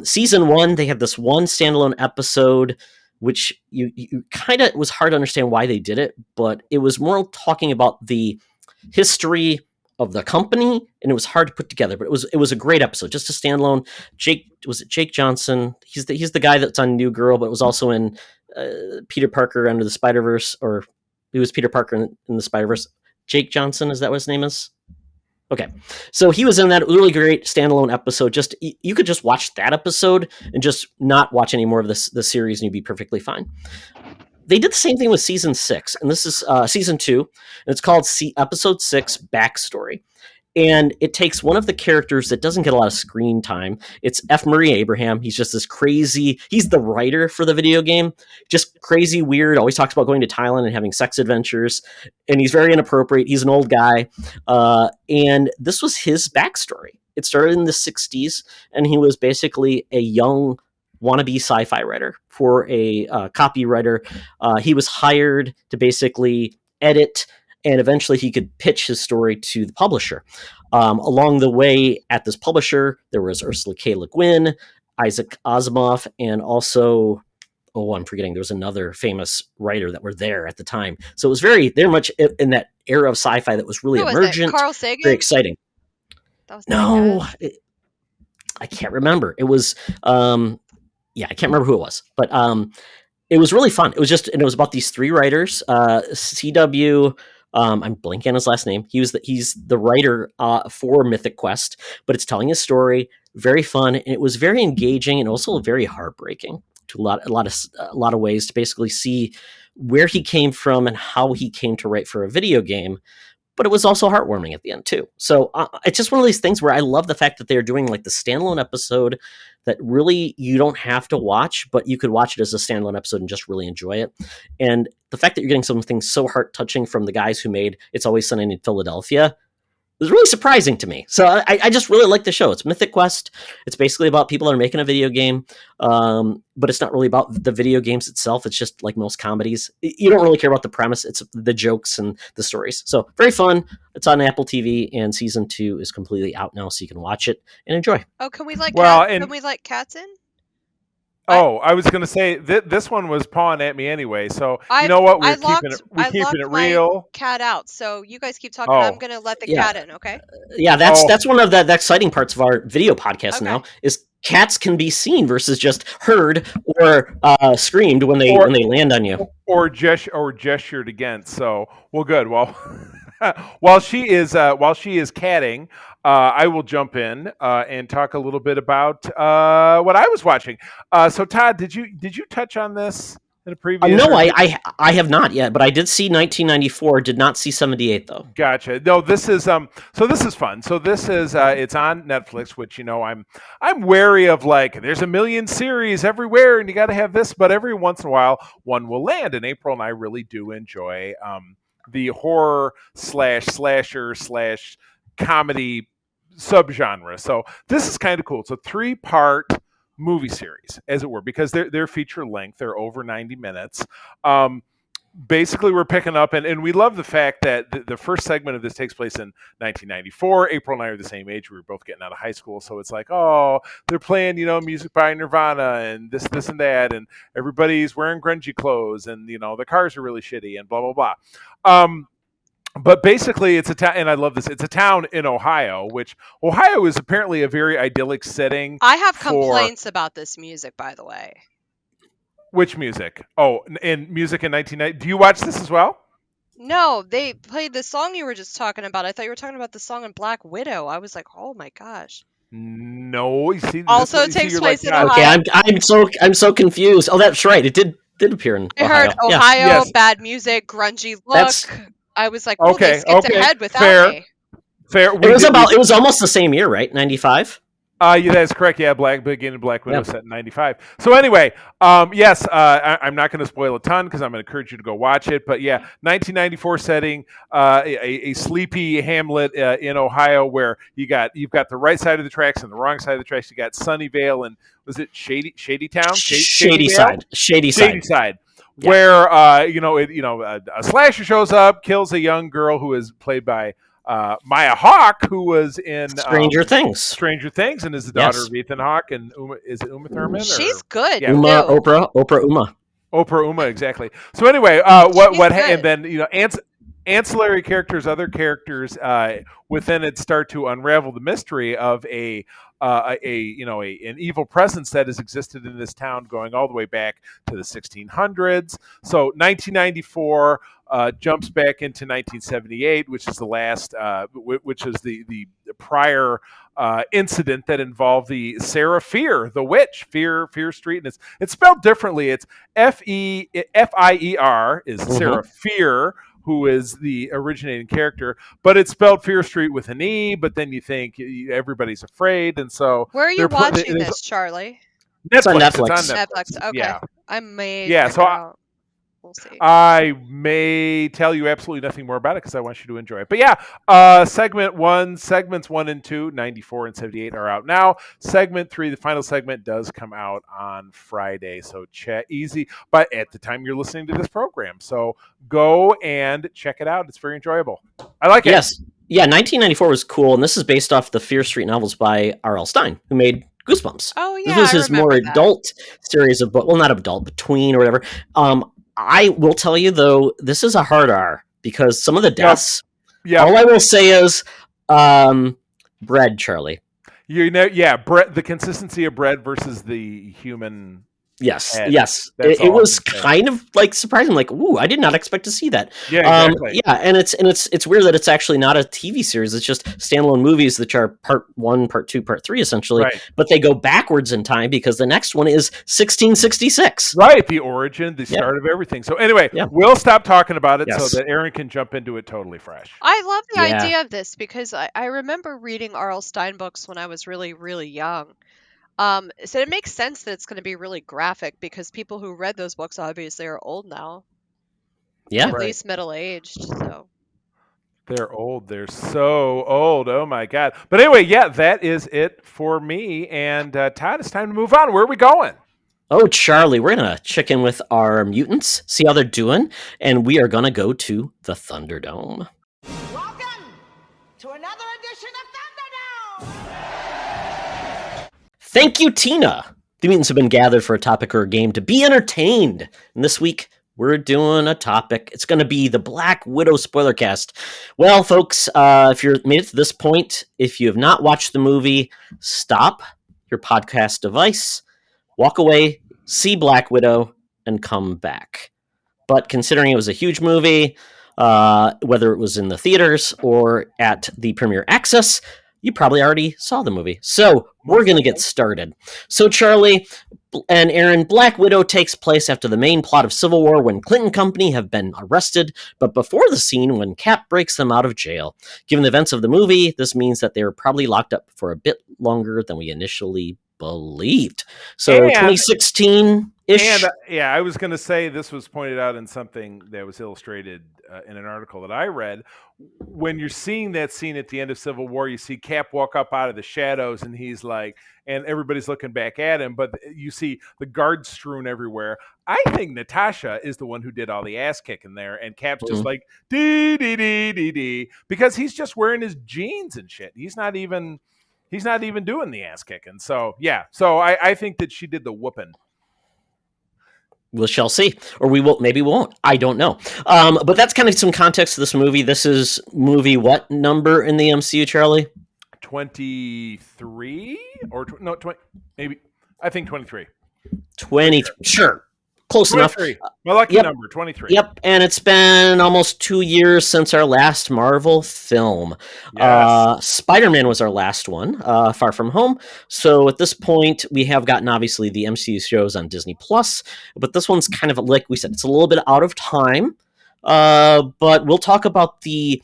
Season 1, they had this one standalone episode, which you kind of was hard to understand why they did it, but it was more talking about the history of the company, and it was hard to put together, but it was a great episode, just a standalone. Jake Johnson? He's the guy that's on New Girl, but was also in Peter Parker Under the Spider-Verse, or he was Peter Parker in the Spider-Verse. Jake Johnson, is that what his name is? Okay, so he was in that really great standalone episode. Just you could just watch that episode and just not watch any more of the series, and you'd be perfectly fine. They did the same thing with season 6, and this is season 2, and it's called episode 6 Backstory. And it takes one of the characters that doesn't get a lot of screen time. It's F. Murray Abraham. He's just this crazy, he's the writer for the video game, just crazy, weird, always talks about going to Thailand and having sex adventures, and he's very inappropriate. He's an old guy, and this was his backstory. It started in the 60s, and he was basically a young wannabe sci-fi writer for a copywriter. He was hired to basically edit, and eventually he could pitch his story to the publisher. Along the way at this publisher, there was Ursula K. Le Guin, Isaac Asimov, and also, I'm forgetting. There was another famous writer that were there at the time. So it was very much in that era of sci-fi that was really Who was it? emergent, Carl Sagan? very exciting. That was No, I can't remember. It was, I can't remember who it was, but it was really fun. It was about these three writers. CW, I'm blanking on his last name. He's the writer for Mythic Quest, but it's telling his story. Very fun, and it was very engaging and also very heartbreaking to a lot of ways to basically see where he came from and how he came to write for a video game. But it was also heartwarming at the end too. So it's just one of these things where I love the fact that they're doing like the standalone episode that really you don't have to watch, but you could watch it as a standalone episode and just really enjoy it. And the fact that you're getting something so heart touching from the guys who made It's Always Sunny in Philadelphia was really surprising to me. So I just really like the show. It's Mythic Quest. It's basically about people that are making a video game, but it's not really about the video games itself. It's just like most comedies. You don't really care about the premise. It's the jokes and the stories. So very fun. It's on Apple TV, and season 2 is completely out now, so you can watch it and enjoy. Oh, can we let cats in? I was going to say this one was pawing at me anyway. So you know what? We're keeping it real. Cat out. So you guys keep talking. I'm going to let the cat in. Okay. Yeah, that's one of the exciting parts of our video podcast now is cats can be seen versus just heard or screamed when they land on you or gestured against. So good. Well, while she is catting, I will jump in and talk a little bit about what I was watching. So Todd, did you touch on this in a previous? No, I have not yet, but I did see 1994. Did not see 78 though. Gotcha. No, this is this is fun. So this is it's on Netflix, which I'm wary of. Like, there's a million series everywhere, and you got to have this, but every once in a while one will land. And April and I really do enjoy the horror slasher comedy subgenre. So this is kind of cool. It's a 3-part movie series, as it were, because they're feature length. They're over 90 minutes. Basically, we're picking up, and we love the fact that the first segment of this takes place in 1994. April and I are the same age. We were both getting out of high school, so it's like, they're playing, music by Nirvana and this and that, and everybody's wearing grungy clothes, and the cars are really shitty, and blah blah blah. But basically, it's a town, and I love this. It's a town in Ohio, which Ohio is apparently a very idyllic setting. I have complaints about this music, by the way. Which music? Oh, and music in 1990. Do you watch this as well? No, they played the song you were just talking about. I thought you were talking about the song in Black Widow. I was like, oh my gosh. No, you see. Also, it takes place in Ohio. Okay, I'm so confused. Oh, that's right. It did appear in Ohio. I heard Ohio, yes. Bad music, grungy look. I was like, this gets ahead without me. Fair. It was almost the same year, right? 95. Yeah, that's correct. Yeah, beginning Black Widow set in 95. So anyway, yes, I'm not going to spoil a ton because I'm going to encourage you to go watch it. But yeah, 1994 setting, a sleepy hamlet in Ohio where you've got the right side of the tracks and the wrong side of the tracks. You got Sunnyvale and was it Shady Town? Shady side. Yeah. Where a slasher shows up, kills a young girl who is played by Maya Hawke, who was in Stranger Things, and is the daughter of Ethan Hawke. And is it Uma Thurman? She's good. Yeah. Oprah Uma, exactly. So anyway, and then ancillary characters, other characters within it start to unravel the mystery of an evil presence that has existed in this town going all the way back to the 1600s. So 1994 jumps back into 1978, which is the last, which is the prior incident that involved the Sarah Fear, the witch, Fear Street, and it's spelled differently. It's F-I-E-R is Sarah Fear, who is the originating character, but it's spelled Fear Street with an E, but then you think everybody's afraid, and so... Where are you watching this, Charlie? It's on Netflix. Netflix, okay. Yeah. I may we'll see. I may tell you absolutely nothing more about it because I want you to enjoy it. But yeah, segments 1 and 2, 94 and 78 are out now. Segment 3, the final segment, does come out on Friday, so easy. But at the time you're listening to this program, so go and check it out. It's very enjoyable. I like it. Yes. Yeah, 1994 was cool, and this is based off the Fear Street novels by R.L. Stine, who made Goosebumps. Oh This yeah, was I his more remember that. adult series of books. Well, not adult, but tween or whatever. I will tell you though, this is a hard R because some of the deaths. Yep. All I will say is, bread, Charlie. You know, yeah, bread. The consistency of bread versus the human. Yes, head. yes. That's It all was I'm saying. kind of like surprising. Like, ooh, I did not expect to see that. Yeah, exactly. Yeah, and it's weird that it's actually not a TV series. It's just standalone movies, which are part 1, part 2, part 3, essentially. Right. But they go backwards in time because the next one is 1666. Right, the origin, the start of everything. So anyway, we'll stop talking about it so that Erin can jump into it totally fresh. I love the Yeah. idea of this because I remember reading R.L. Stine books when I was really, really young. So it makes sense that it's going to be really graphic because people who read those books obviously are old now. Yeah. At least middle-aged, so. They're old. They're so old. Oh my God. But anyway, yeah, that is it for me. And Todd, it's time to move on. Where are we going? Oh, Charlie, we're going to check in with our mutants, see how they're doing, and we are going to go to the Thunderdome. Welcome to another edition of Thunderdome! Thank you, Tina. The mutants have been gathered for a topic or a game to be entertained. And this week, we're doing a topic. It's going to be the Black Widow spoiler cast. Well, folks, if you're made it to this point, if you have not watched the movie, stop your podcast device, walk away, see Black Widow, and come back. But considering it was a huge movie, whether it was in the theaters or at the Premiere Access, you probably already saw the movie. So we're going to get started. So Charlie and Erin, Black Widow takes place after the main plot of Civil War when Clinton Company have been arrested, but before the scene when Cap breaks them out of jail. Given the events of the movie, this means that they were probably locked up for a bit longer than we initially believed. So 2016-ish. And yeah, I was going to say this was pointed out in something that was illustrated in an article that I read. When you're seeing that scene at the end of Civil War, you see Cap walk up out of the shadows and he's like, and everybody's looking back at him, but you see the guards strewn everywhere. I think Natasha is the one who did all the ass kicking there, and Cap's just like, dee, dee, dee, dee, dee, because he's just wearing his jeans and shit. He's not even doing the ass kicking. So, yeah. So I think that she did the whooping. We shall see, or we will. Maybe we won't. I don't know. But that's kind of some context to this movie. This is movie what number in the MCU, Charlie? 23 or 20? Maybe I think 23. 23. Sure, close 23. enough. My lucky number, 23. Yep, and it's been almost 2 years since our last Marvel film. Yes. Spider-Man was our last one, Far From Home. So at this point, we have gotten, obviously, the MCU shows on Disney+, but this one's kind of, like we said, it's a little bit out of time. But we'll talk about the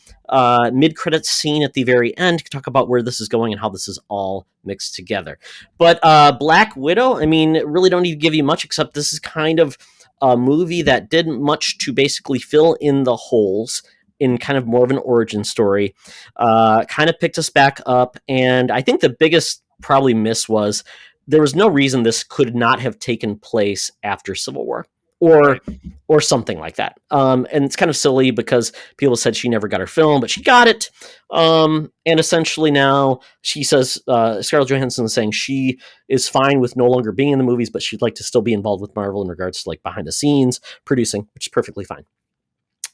mid-credits scene at the very end, talk about where this is going and how this is all mixed together. But Black Widow, I mean, really don't need to give you much, except this is kind of a movie that didn't much to basically fill in the holes in kind of more of an origin story. Kind of picked us back up, and I think the biggest probably miss was there was no reason this could not have taken place after Civil War. Or something like that. And it's kind of silly because people said she never got her film, but she got it. And essentially now she says, Scarlett Johansson is saying she is fine with no longer being in the movies, but she'd like to still be involved with Marvel in regards to like behind the scenes, producing, which is perfectly fine.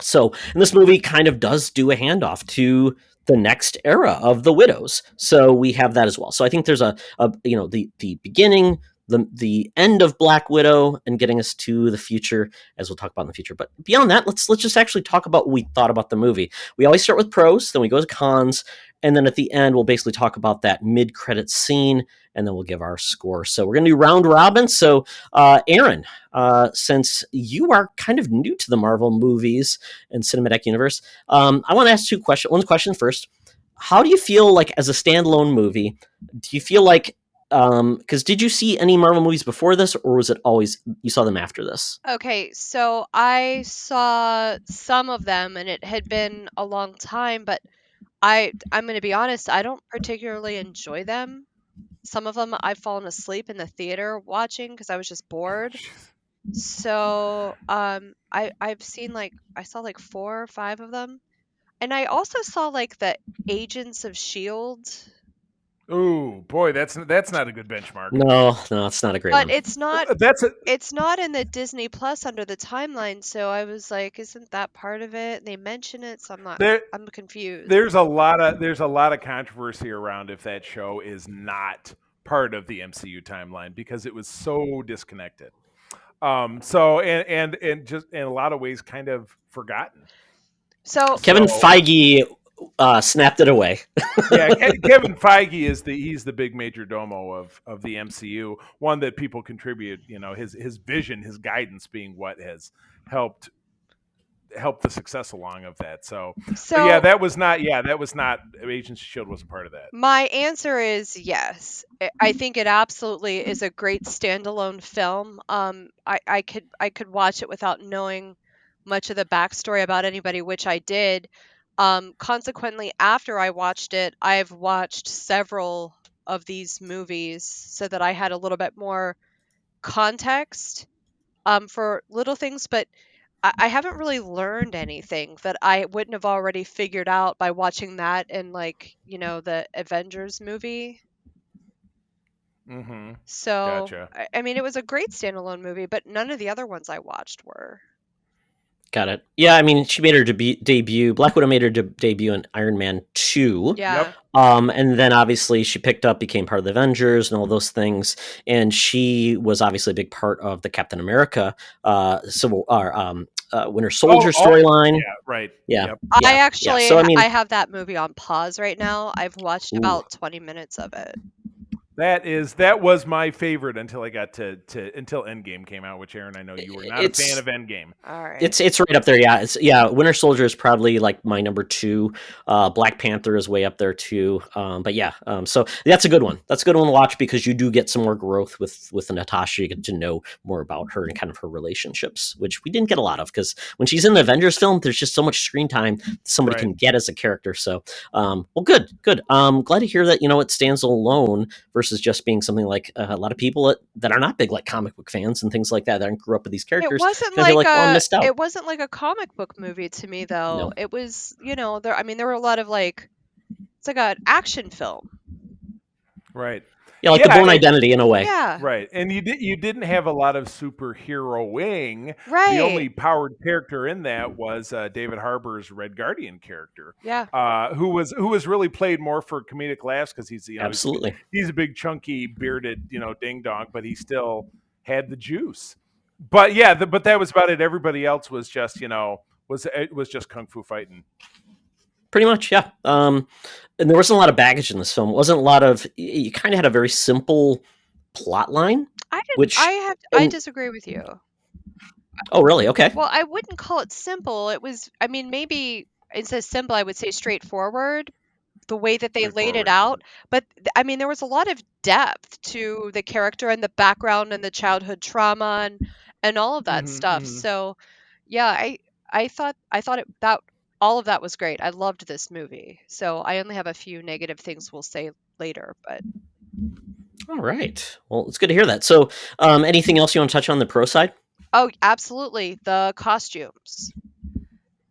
So, and this movie kind of does do a handoff to the next era of the Widows. So we have that as well. So I think there's the beginning, the end of Black Widow, and getting us to the future, as we'll talk about in the future. But beyond that, let's just actually talk about what we thought about the movie. We always start with pros, then we go to cons, and then at the end, we'll basically talk about that mid-credit scene, and then we'll give our score. So we're going to do round robin. So, Erin, since you are kind of new to the Marvel movies and cinematic universe, I want to ask one question first. How do you feel like as a standalone movie? Do you feel like because did you see any Marvel movies before this, or was it always you saw them after this? Okay, so I saw some of them, and it had been a long time, but I'm going to be honest, I don't particularly enjoy them. Some of them I've fallen asleep in the theater watching because I was just bored. So I've seen I saw 4 or 5 of them, and I also saw the Agents of Shield Ooh, boy, that's not a good benchmark. No, it's not a great But one. it's not it's not in the Disney Plus under the timeline, so I was like, isn't that part of it? And they mention it, so I'm confused. There's a lot of controversy around if that show is not part of the MCU timeline because it was so disconnected. So and just in a lot of ways kind of forgotten. So Kevin Feige snapped it away. Yeah, Kevin Feige is he's the big major domo of the MCU, one that people contribute, his vision, his guidance being what has helped the success along of that. So yeah, that was not Agents of Shield wasn't part of that. My answer is yes. I think it absolutely is a great standalone film. I could watch it without knowing much of the backstory about anybody, which I did. Consequently, after I watched it, I've watched several of these movies so that I had a little bit more context for little things, but I haven't really learned anything that I wouldn't have already figured out by watching that and the Avengers movie. Mm-hmm. So, Gotcha. I mean, it was a great standalone movie, but none of the other ones I watched were. Got it. Yeah, I mean, she made her debut. Black Widow made her debut in Iron Man 2. Yeah. Yep. And then obviously she became part of the Avengers and all those things. And she was obviously a big part of the Captain America Winter Soldier storyline. Yeah, right. Yeah. Yep. Yeah. I actually, So, I mean, I have that movie on pause right now. I've watched about 20 minutes of it. That was my favorite until I got until Endgame came out, which Aaron, I know you were not a fan of Endgame. All right. It's right up there. Yeah. Winter Soldier is probably like my number 2. Black Panther is way up there too. But yeah, so that's a good one. That's a good one to watch because you do get some more growth with Natasha. You get to know more about her and kind of her relationships, which we didn't get a lot of because when she's in the Avengers film, there's just so much screen time somebody can get as a character. So, well, good. Glad to hear that, it stands alone versus just being something like a lot of people that are not big like comic book fans and things like that grew up with these characters. It wasn't missed out. It wasn't like a comic book movie to me though. No. It was, there were a lot of it's like an action film. Right. Yeah, like the Bourne Identity in a way. Yeah. Right. And you didn't have a lot of superhero-ing. Right. The only powered character in that was David Harbour's Red Guardian character. Yeah. Who was really played more for comedic laughs because he's absolutely he's a big chunky bearded ding dong, but he still had the juice. But yeah, but that was about it. Everybody else was just was just kung fu fighting. Pretty much, yeah. And there wasn't a lot of baggage in this film. It wasn't a lot of. You kind of had a very simple plot line. I disagree with you. Oh, really? Okay. Well, I wouldn't call it simple. It was. I mean, maybe instead of simple, I would say straightforward. The way that they laid it out, but I mean, there was a lot of depth to the character and the background and the childhood trauma and all of that stuff. Mm-hmm. So, yeah, I thought that all of that was great. I loved this movie. So I only have a few negative things we'll say later, but. All right. Well, it's good to hear that. So, anything else you want to touch on the pro side? Oh, absolutely. The costumes.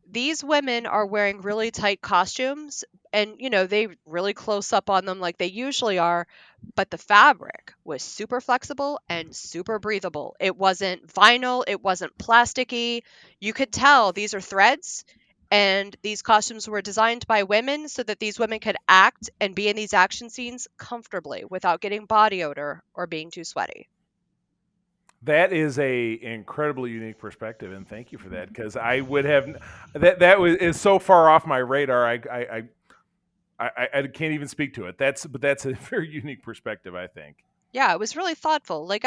These women are wearing really tight costumes and, they really close up on them like they usually are, but the fabric was super flexible and super breathable. It wasn't vinyl. It wasn't plasticky. You could tell these are threads. And these costumes were designed by women so that these women could act and be in these action scenes comfortably without getting body odor or being too sweaty. That is a incredibly unique perspective, and thank you for that because I would have that is so far off my radar. I can't even speak to it. That's a very unique perspective, I think. Yeah, it was really thoughtful. Like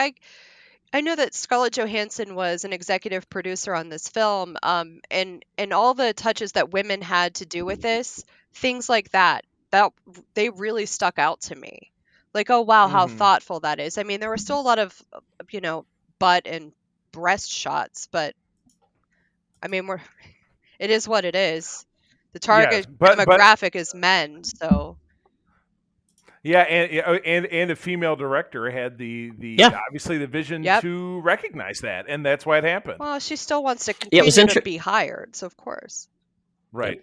I know that Scarlett Johansson was an executive producer on this film, and all the touches that women had to do with this, things like that they really stuck out to me. Like, oh wow, how thoughtful that is. I mean, there were still a lot of, butt and breast shots, but I mean, it is what it is. The target demographic is men, so. Yeah, and a female director had the obviously the vision to recognize that, and that's why it happened. Well, she still wants to continue to be hired, so of course. Right.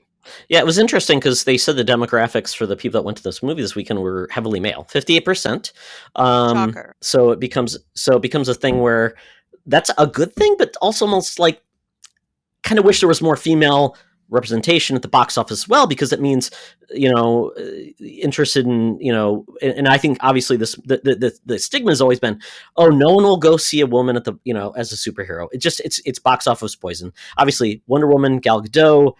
Yeah, it was interesting because they said the demographics for the people that went to this movie this weekend were heavily male, 58%. Shocker. So it becomes a thing where that's a good thing, but also almost like kind of wish there was more female representation at the box office as well, because it means, interested in, and I think obviously the stigma has always been, oh, no one will go see a woman at the, as a superhero. It's box office poison. Obviously Wonder Woman, Gal Gadot,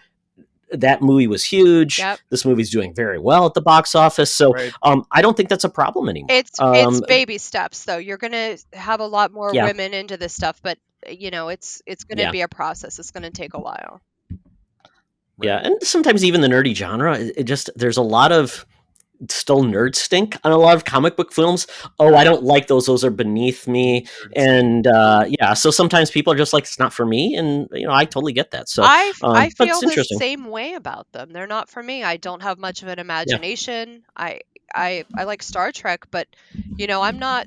that movie was huge. Yep. This movie's doing very well at the box office. So Right. I don't think that's a problem anymore. It's baby steps, though. You're gonna have a lot more Yeah. women into this stuff, but it's gonna Yeah. be a process. It's gonna take a while. Yeah, and sometimes even the nerdy genre, there's a lot of still nerd stink on a lot of comic book films. Oh, I don't like those. Those are beneath me. And so sometimes people are just like, it's not for me. And, I totally get that. So I but feel it's the interesting. same way about them. They're not for me. I don't have much of an imagination. I like Star Trek, but I'm not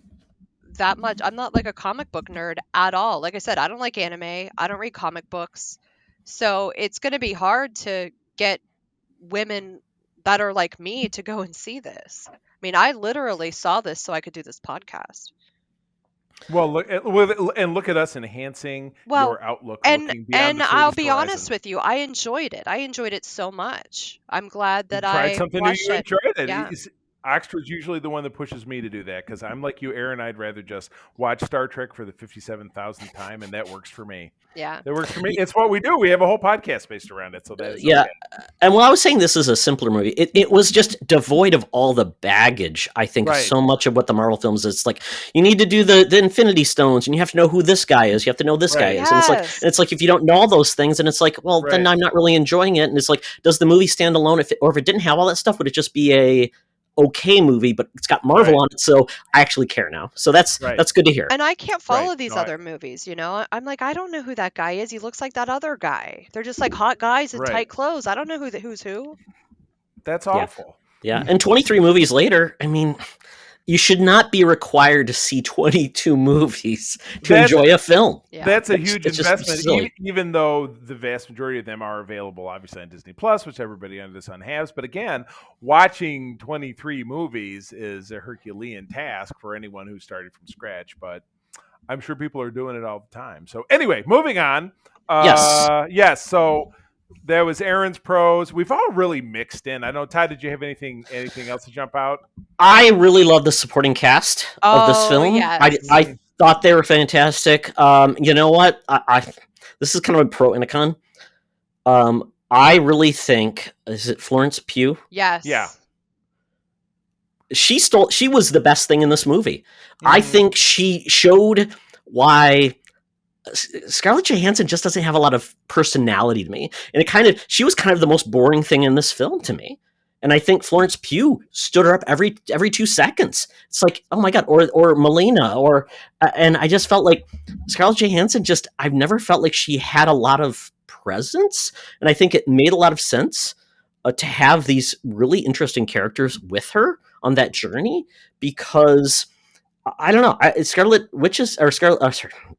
that much. I'm not like a comic book nerd at all. Like I said, I don't like anime. I don't read comic books. So it's going to be hard to get women that are like me to go and see this. I mean, I literally saw this so I could do this podcast. Well, look at us enhancing Well, your outlook, And looking beyond the I'll furthest be horizon. honest with you, I enjoyed it. I enjoyed it so much. I'm glad that You tried I something new, watched you it. enjoyed it. Yeah. Extra's usually the one that pushes me to do that because I'm like you, Aaron. I'd rather just watch Star Trek for the 57,000th time, and that works for me. Yeah. That works for me. It's what we do. We have a whole podcast based around it, so that is Yeah. okay. And while I was saying this is a simpler movie, it was just devoid of all the baggage, I think, Right. so much of what the Marvel films is. It's like, you need to do the Infinity Stones, and you have to know who this guy is. You have to know this guy Right. is. And Yes. it's like, if you don't know all those things, and it's like, well, then Right. I'm not really enjoying it. And it's like, does the movie stand alone? If it didn't have all that stuff, would it just be a okay movie, but it's got Marvel Right. on it, so I actually care now. So that's Right. good to hear. And I can't follow Right. these No, other movies, I'm like, I don't know who that guy is. He looks like that other guy. They're just like hot guys in Right. tight clothes. I don't know who's who. That's awful. Yeah, and 23 movies later, I mean, you should not be required to see 22 movies to That's- enjoy a film. Yeah. That's a It's- huge it's just investment, silly. even though the vast majority of them are available, obviously, on Disney Plus, which everybody under the sun has. But again, watching 23 movies is a Herculean task for anyone who started from scratch. But I'm sure people are doing it all the time. So anyway, moving on. Yes. So there was Aaron's pros. We've all really mixed in. I know, Todd, did you have anything else to jump out? I really love the supporting cast of this Oh, film. yes. I thought they were fantastic. You know what? I this is kind of a pro and a con. I really think, is it Florence Pugh? Yes. Yeah. She was the best thing in this movie. I think she showed why Scarlett Johansson just doesn't have a lot of personality to me. And she was kind of the most boring thing in this film to me. And I think Florence Pugh stood her up every 2 seconds. It's like, oh my God, or Melina, and I just felt like Scarlett Johansson I've never felt like she had a lot of presence. And I think it made a lot of sense to have these really interesting characters with her on that journey, because I don't know,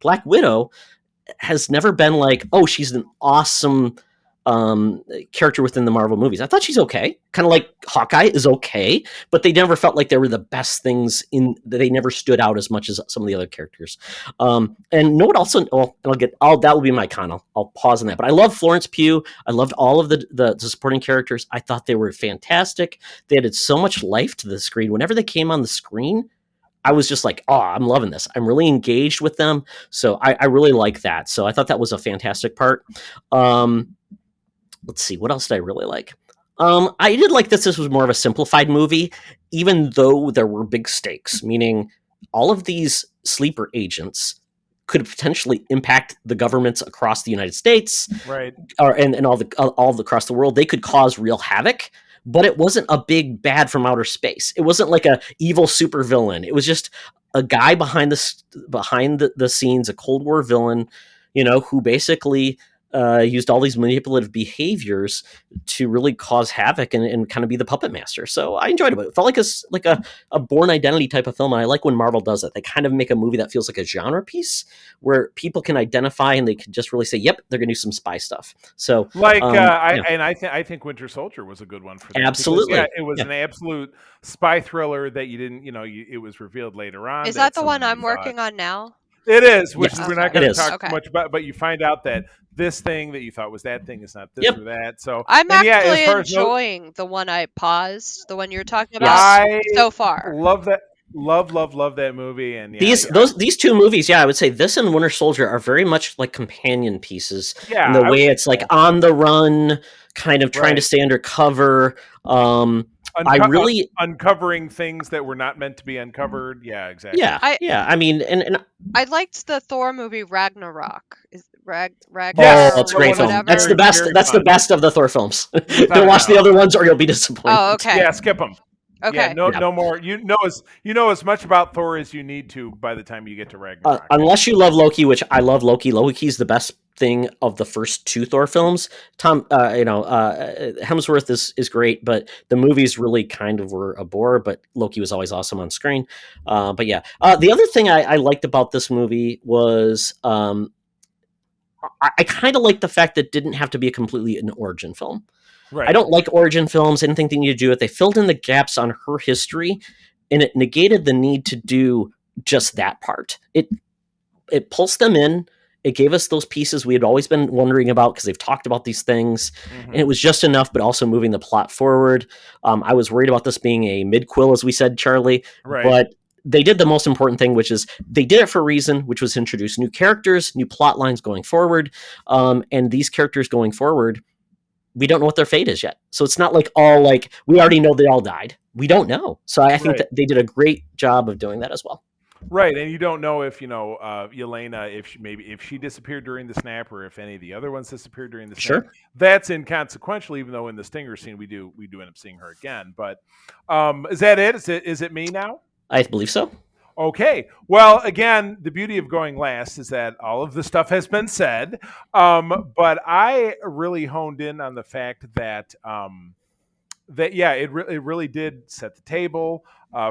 Black Widow has never been like, oh, she's an awesome character within the Marvel movies. I thought she's okay, kind of like Hawkeye is okay, but they never felt like they were the best things they never stood out as much as some of the other characters. And no one also, that will be my con. I'll pause on that. But I love Florence Pugh. I loved all of the supporting characters. I thought they were fantastic. They added so much life to the screen. Whenever they came on the screen, I was just like, oh, I'm loving this. I'm really engaged with them. So I really like that. So I thought that was a fantastic part. Let's see, what else did I really like? I did like this was more of a simplified movie, even though there were big stakes, meaning all of these sleeper agents could potentially impact the governments across the United States, Right. and all across the world. They could cause real havoc, but it wasn't a big bad from outer space. It wasn't like a evil supervillain. It was just a guy behind the scenes, a Cold War villain, who basically used all these manipulative behaviors to really cause havoc and kind of be the puppet master. So I enjoyed it. It felt like a Born Identity type of film, and I like when Marvel does it. They kind of make a movie that feels like a genre piece where people can identify and they can just really say, "Yep, they're going to do some spy stuff." So, I think Winter Soldier was a good one for that. Absolutely, because, it was an absolute spy thriller that you didn't, it was revealed later on. Is that the one I'm working on now? It is, which Yes. we're not going to It talk much about, but you find out that this thing that you thought was that thing is not this Yep. or that. So I'm and actually as far as enjoying the one I paused, the one you're talking about so far. Love that. Love that movie. And these two movies, I would say this and Winter Soldier are very much like companion pieces. Yeah, in the way it's like on the run, kind of trying to stay undercover. Uncovering things that were not meant to be uncovered. Yeah, exactly. Yeah. I mean, and I liked the Thor movie Ragnarok. Is Ragnarok? Oh, it's a great film. Whatever. That's the best. That's the best of the Thor films. Don't watch the other ones, or you'll be disappointed. Oh, okay. Yeah, skip them. Okay. Yeah, no more. You know as much about Thor as you need to by the time you get to Ragnarok. Unless you love Loki, which I love Loki. Loki's the best thing of the first two Thor films. Hemsworth is great, but the movies really kind of were a bore. But Loki was always awesome on screen. The other thing I liked about this movie was I kind of liked the fact that it didn't have to be completely an origin film. Right. I don't like origin films. I didn't think they needed to do it. They filled in the gaps on her history, and it negated the need to do just that part. It pulsed them in. It gave us those pieces we had always been wondering about because they've talked about these things, and it was just enough, but also moving the plot forward. I was worried about this being a mid-quill, as we said, Charlie, but they did the most important thing, which is they did it for a reason, which was introduce new characters, new plot lines going forward, and these characters going forward, we don't know what their fate is yet. So it's not like we already know they all died. We don't know. So I think that they did a great job of doing that as well. Right, and you don't know if Yelena, if she disappeared during the snap, or if any of the other ones disappeared during the snap. Sure, that's inconsequential. Even though in the Stinger scene we do end up seeing her again. But is that it? Is it me now? I believe so. Okay. Well, again, the beauty of going last is that all of the stuff has been said. But I really honed in on the fact that it really did set the table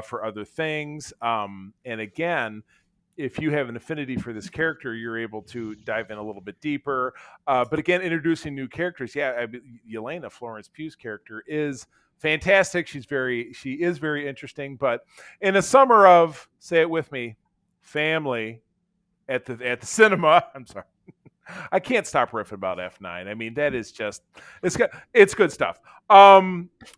for other things. And again, if you have an affinity for this character, you're able to dive in a little bit deeper. But again, introducing new characters. Yelena, Florence Pugh's character, is fantastic. She is very interesting. But in a summer of, say it with me, family at the cinema. I'm sorry. I can't stop riffing about F9. I mean, that is just it's good stuff.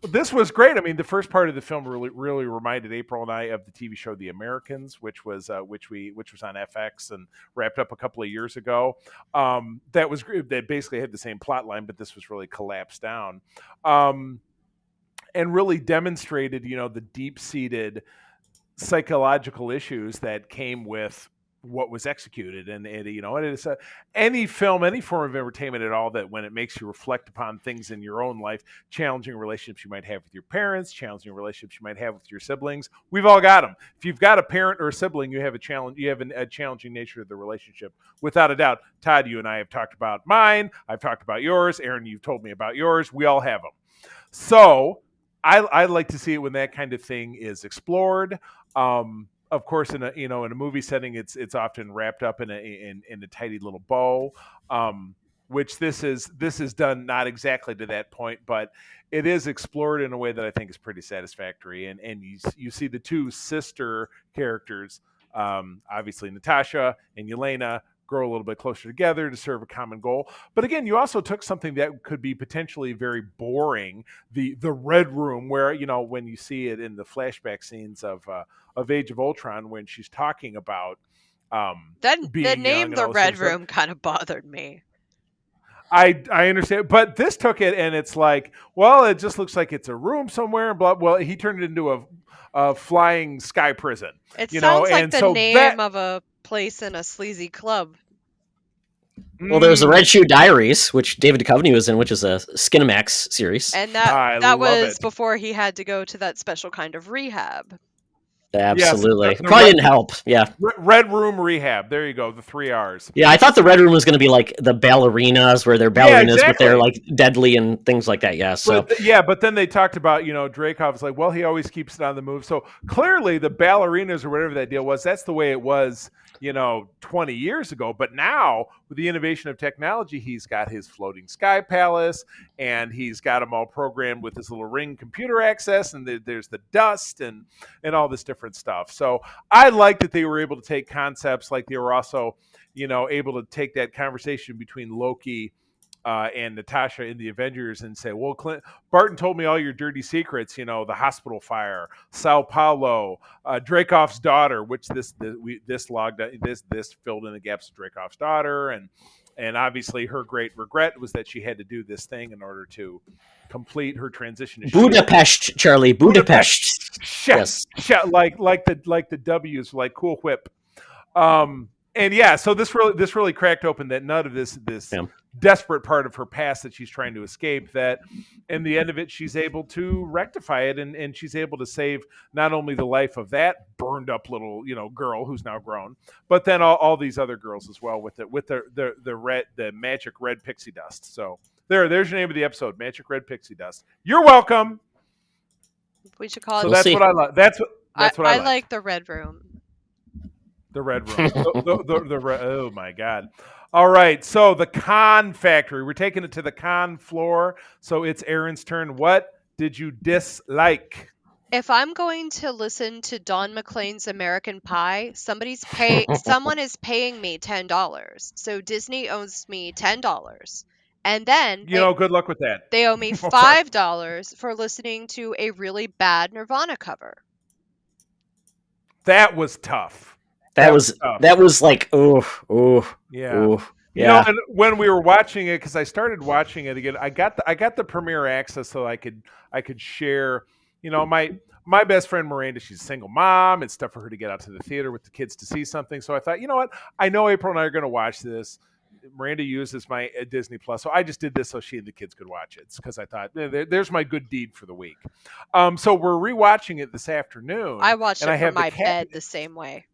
This was great. I mean, the first part of the film really reminded April and I of the TV show The Americans, which was on FX and wrapped up a couple of years ago. That was great. That basically had the same plot line, but this was really collapsed down. And really demonstrated, the deep-seated psychological issues that came with what was executed. And it is any film, any form of entertainment at all, that when it makes you reflect upon things in your own life, challenging relationships you might have with your parents, challenging relationships you might have with your siblings, we've all got them. If you've got a parent or a sibling, you have a challenging nature of the relationship, without a doubt. Todd, you and I have talked about mine. I've talked about yours. Erin, you've told me about yours. We all have them. So I like to see it when that kind of thing is explored. Of course, in a movie setting, it's often wrapped up in a tidy little bow, which this is done not exactly to that point, but it is explored in a way that I think is pretty satisfactory. And you see the two sister characters, obviously Natasha and Yelena, grow a little bit closer together to serve a common goal. But again, you also took something that could be potentially very boring, the Red Room, where, when you see it in the flashback scenes of Age of Ultron, when she's talking about the name The Red Room kind of bothered me. I understand, but this took it, and it's like, well, it just looks like it's a room somewhere, and blah. Well, he turned it into a flying sky prison. It sounds like the name of a place in a sleazy club. Well, there's the Red Shoe Diaries, which David Duchovny was in, which is a Skinamax series. And that was before he had to go to that special kind of rehab. Absolutely. Yes, Probably didn't help. Yeah. Red Room Rehab. There you go. The 3 R's. Yeah, I thought the Red Room was going to be like the ballerinas, where they're Yeah, ballerinas, but they're exactly. like deadly and things like that. Yeah. So But then they talked about, Dracov's like, well, he always keeps it on the move. So clearly the ballerinas or whatever that deal was, that's the way it was, 20 years ago. But now with the innovation of technology, he's got his floating sky palace and he's got them all programmed with his little ring computer access. And there's the dust and all this different stuff. So I like that they were able to take concepts like they were also, able to take that conversation between Loki and Natasha in the Avengers and say, well, Barton told me all your dirty secrets, the hospital fire, Sao Paulo, Dracov's daughter, which this filled in the gaps of Dracov's daughter. And obviously her great regret was that she had to do this thing in order to complete her transition to Budapest, Charlie, Budapest. Yes. Like the W's, like Cool Whip. And yeah, so this really cracked open that none of this desperate part of her past that she's trying to escape, that in the end of it, she's able to rectify it and she's able to save not only the life of that burned up little, girl who's now grown, but then all these other girls as well with the magic red pixie dust. So there's your name of the episode, Magic Red Pixie Dust. You're welcome. We should call it. So that's what I like. That's what I like the Red Room. The Red Room. Oh my God. All right. So the con factory. We're taking it to the con floor. So it's Erin's turn. What did you dislike? If I'm going to listen to Don McLean's American Pie, someone is paying me $10. So Disney owes me $10. And then good luck with that. They owe me $5 for listening to a really bad Nirvana cover. That was tough. That was like, yeah. And when we were watching it, because I started watching it again, I got the premiere access so I could share. My best friend Miranda, she's a single mom. It's tough for her to get out to the theater with the kids to see something. So I thought, you know what? I know April and I are going to watch this. Miranda uses my Disney Plus, so I just did this so she and the kids could watch it because I thought there's my good deed for the week. So we're rewatching it this afternoon. I watched it from my bed the same way.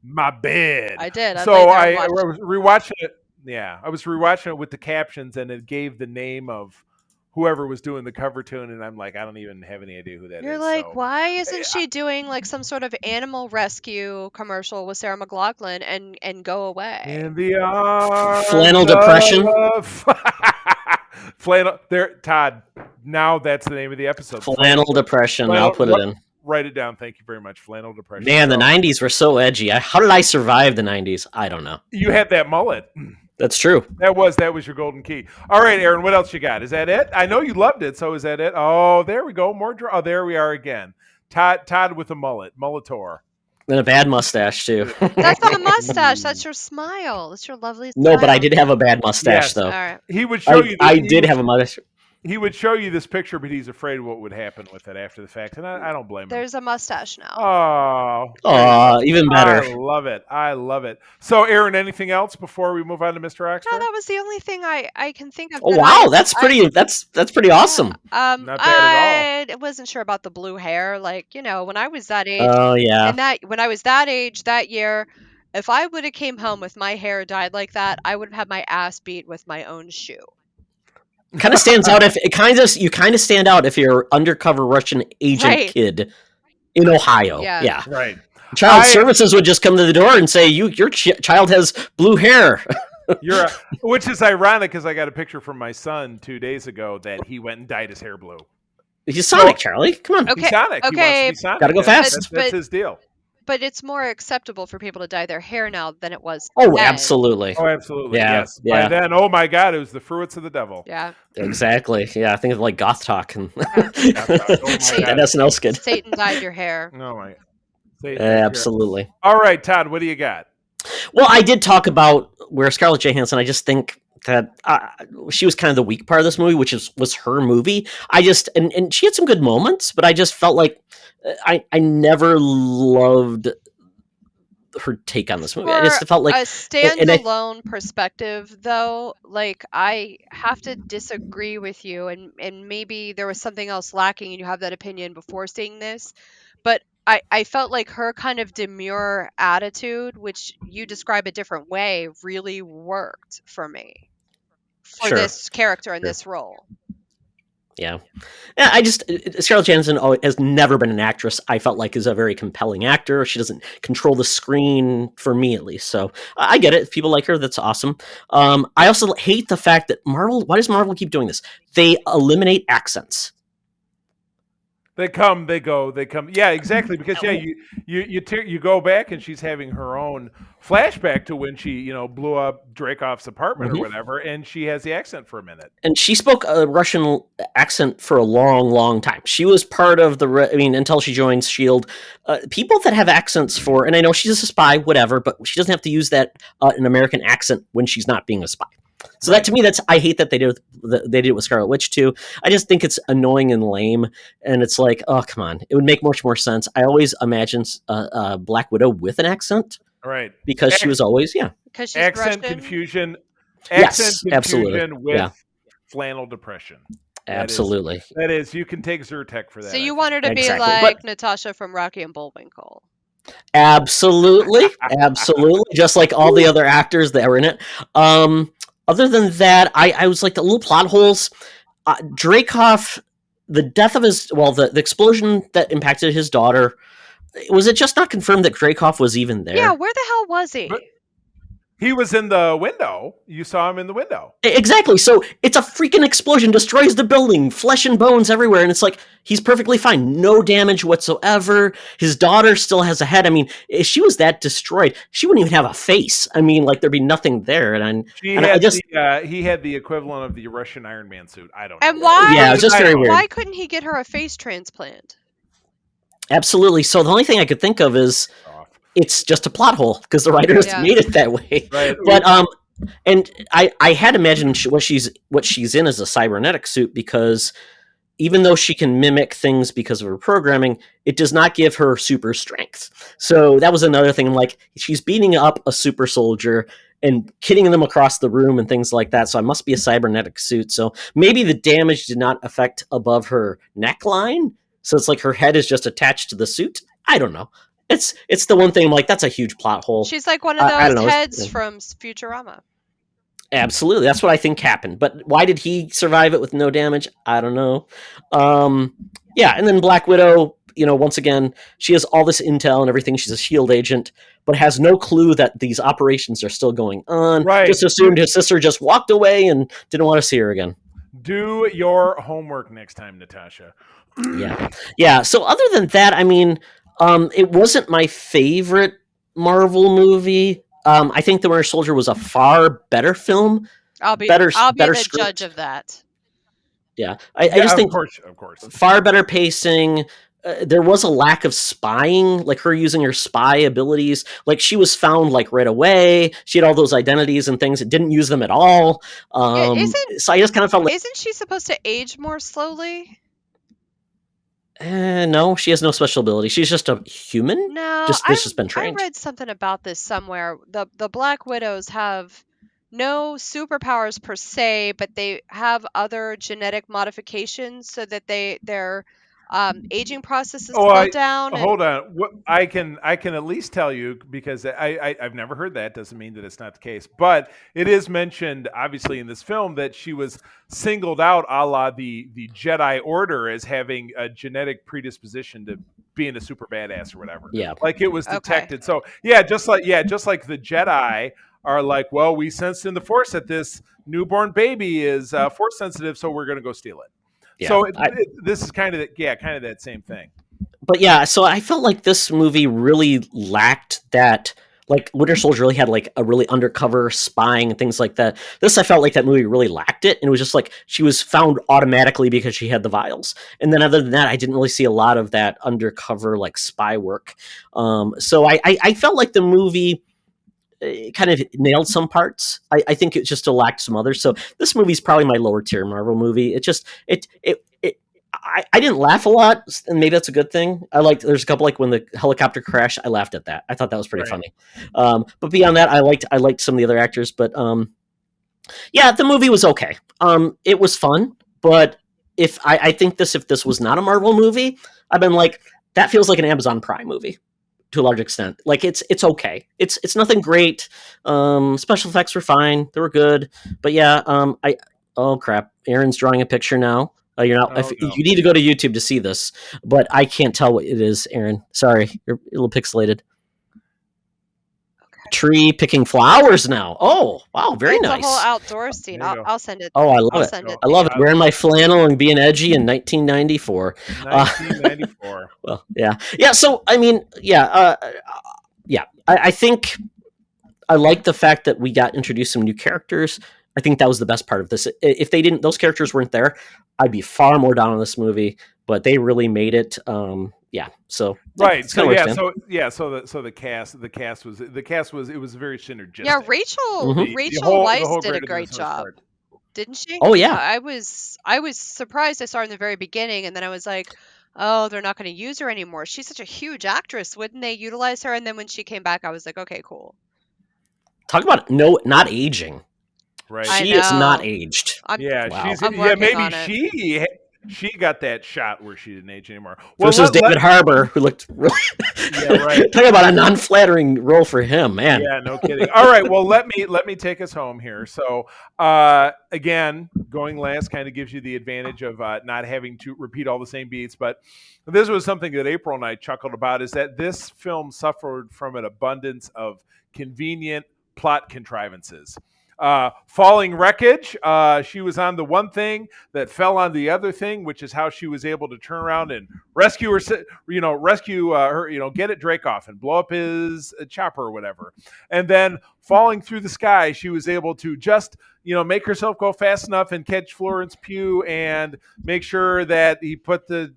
My bed. I did. So I was rewatching it. Yeah, I was rewatching it with the captions, and it gave the name of whoever was doing the cover tune, and I'm like, I don't even have any idea who that is. You're like, why isn't she doing like some sort of animal rescue commercial with Sarah McLachlan and go away? In the arms Flannel depression. Flannel. There, Todd. Now that's the name of the episode. Flannel depression. I'll put it in. Write it down. Thank you very much. Flannel depression. Man, the 90s were so edgy. How did I survive the 90s? I don't know. You had that mullet. That's true. That was your golden key. All right, Erin, what else you got? Is that it? I know you loved it, so is that it? Oh, there we go. More draw. Oh, there we are again. Todd with a mullet. Mullator. And a bad mustache, too. That's not a mustache. That's your smile. That's your lovely smile. No, but I did have a bad mustache, though. All right. He would show you. I did have a mustache. He would show you this picture, but he's afraid of what would happen with it after the fact, and I don't blame him. There's a mustache now. Oh, even better. I love it. So, Erin, anything else before we move on to Mr. Oxford? No, that was the only thing I can think of. Oh wow, that's pretty awesome. Not bad at all. I wasn't sure about the blue hair. Like, when I was that age. Oh yeah. And when I was that age that year, if I would have came home with my hair dyed like that, I would have had my ass beat with my own shoe. Kind of stands out you kind of stand out if you're an undercover Russian agent kid in Ohio. Yeah. Right. Child services would just come to the door and say, your child has blue hair. Which is ironic because I got a picture from my son 2 days ago that he went and dyed his hair blue. He's Sonic, Charlie. Come on. Okay. He's Sonic. Okay. He wants to be Sonic. Gotta go fast. That's his deal. But it's more acceptable for people to dye their hair now than it was then. Absolutely. Yeah. Yes. By then, oh my God, it was the fruits of the devil. Yeah. Exactly. Yeah, I think of like Goth Talk and That SNL skit. Satan dyed your hair. Oh my God. Absolutely. All right, Todd, what do you got? Well, I did talk about where Scarlett Johansson, I just think that she was kind of the weak part of this movie, which was her movie. And she had some good moments, but I just felt like I never loved her take on this movie. I just felt like a standalone perspective, though. Like, I have to disagree with you, and maybe there was something else lacking, and you have that opinion before seeing this. But I felt like her kind of demure attitude, which you describe a different way, really worked for me for Sure. this character in Sure. this role. Yeah, Scarlett Johansson has never been an actress I felt like is a very compelling actor. She doesn't control the screen, for me at least. So I get it. If people like her, that's awesome. I also hate the fact that why does Marvel keep doing this? They eliminate accents. They come, they go, they come. Yeah, exactly. Because you go back and she's having her own flashback to when she blew up Dreykov's apartment or whatever, and she has the accent for a minute. And she spoke a Russian accent for a long, long time. She was part of until she joined S.H.I.E.L.D. People that have accents for, and I know she's a spy, whatever, but she doesn't have to use that an American accent when she's not being a spy. So that to me, I hate that they did it with Scarlet Witch too. I just think it's annoying and lame, and it's like, oh come on, it would make much more sense. I always imagined Black Widow with an accent, right? Because she was always because she's accent Russian. confusion. Yes, absolutely. With flannel depression. Absolutely. That is, you can take Zyrtec for that. So you want her to be Exactly. like Natasha from Rocky and Bullwinkle. Absolutely, just like all the other actors that were in it. Other than that, I was like the little plot holes. Dreykov, the death of the explosion that impacted his daughter. Was it just not confirmed that Dreykov was even there? Yeah, where the hell was he? He was in the window. You saw him in the window. Exactly. So it's a freaking explosion, destroys the building, flesh and bones everywhere. And it's like, he's perfectly fine. No damage whatsoever. His daughter still has a head. I mean, if she was that destroyed, she wouldn't even have a face. I mean, like, there'd be nothing there. He had the equivalent of the Russian Iron Man suit. I don't know. And why? Yeah, it was just very weird. Why couldn't he get her a face transplant? Absolutely. So the only thing I could think of is it's just a plot hole because the writers made it that way. Right. But and I had imagined what she's in as a cybernetic suit, because even though she can mimic things because of her programming, it does not give her super strength. So that was another thing. Like, she's beating up a super soldier and hitting them across the room and things like that. So it must be a cybernetic suit. So maybe the damage did not affect above her neckline. So it's like her head is just attached to the suit. I don't know. It's the one thing I'm like, that's a huge plot hole. She's like one of those heads from Futurama. Absolutely. That's what I think happened. But why did he survive it with no damage? I don't know. And then Black Widow, once again, she has all this intel and everything. She's a S.H.I.E.L.D. agent, but has no clue that these operations are still going on. Right. Just assumed his sister just walked away and didn't want to see her again. Do your homework next time, Natasha. Yeah. So other than that, I mean, it wasn't my favorite Marvel movie. I think The Winter Soldier was a far better film. I'll be better the script. judge of that. Yeah, I just think of course, far better pacing. There was a lack of spying, like her using her spy abilities. Like, she was found like right away. She had all those identities and things. It didn't use them at all. So I just kind of felt like, isn't she supposed to age more slowly? no, she has no special ability. She's just a human. No, just been trained. I read something about this somewhere. The Black Widows have no superpowers per se, but they have other genetic modifications so that their aging processes slow down. Hold on. I can at least tell you, because I've never heard that. Doesn't mean that it's not the case, but it is mentioned obviously in this film that she was singled out, a la the Jedi Order, as having a genetic predisposition to being a super badass or whatever. Yeah, like it was detected. Okay. So just like the Jedi are like, well, we sensed in the Force that this newborn baby is Force sensitive, so we're going to go steal it. Yeah, so this is kind of that same thing. But yeah, so I felt like this movie really lacked that. Like, Winter Soldier really had like a really undercover spying and things like that. This, I felt like that movie really lacked it, and it was just like she was found automatically because she had the vials. And then other than that, I didn't really see a lot of that undercover like spy work. So I felt like the movie kind of nailed some parts. I think it just lacked some others. So this movie's probably my lower tier Marvel movie. I didn't laugh a lot, and maybe that's a good thing. There's a couple, like when the helicopter crashed, I laughed at that. I thought that was pretty funny. But beyond that, I liked some of the other actors. But the movie was okay. It was fun, but if this was not a Marvel movie, I've been like, that feels like an Amazon Prime movie to a large extent. Like it's okay. It's nothing great. Special effects were fine. They were good. But yeah, oh crap. Aaron's drawing a picture now. You're not. Oh, no. You need to go to YouTube to see this, but I can't tell what it is, Aaron. Sorry, you're a little pixelated. Tree picking flowers now. Oh wow, very it's nice. a whole outdoor scene. There you go. I'll send it. Oh, I love I'll it. send it. I love it. Wearing my flannel and being edgy in 1994. 1994. Well, yeah. So I mean, yeah. I think I like the fact that we got introduced some new characters. I think that was the best part of this. If those characters weren't there, I'd be far more down on this movie. But they really made it. Yeah. So right. So works, So the cast was it was very synergistic. Yeah, Rachel Mhm. Rachel the whole Weisz did a grid great was job, hard. didn't she? Oh, yeah. I was surprised I saw her in the very beginning, and then I was like, oh, they're not going to use her anymore. She's such a huge actress. Wouldn't they utilize her? And then when she came back, I was like, okay, cool. talk about not aging. Right. I She is not know. aged. Yeah, Wow. I'm working maybe on it. she got that shot where she didn't age anymore. Versus David Harbour, who looked really Yeah, right. Talk about a non-flattering role for him, man. Yeah, no kidding. All right, well let me take us home here. So again, going last kind of gives you the advantage of not having to repeat all the same beats. But this was something that April and I chuckled about, is that this film suffered from an abundance of convenient plot contrivances. Falling wreckage. She was on the one thing that fell on the other thing, which is how she was able to turn around and rescue her, her, get at Dracoff and blow up his chopper or whatever. And then falling through the sky, she was able to just, make herself go fast enough and catch Florence Pugh and make sure that he put the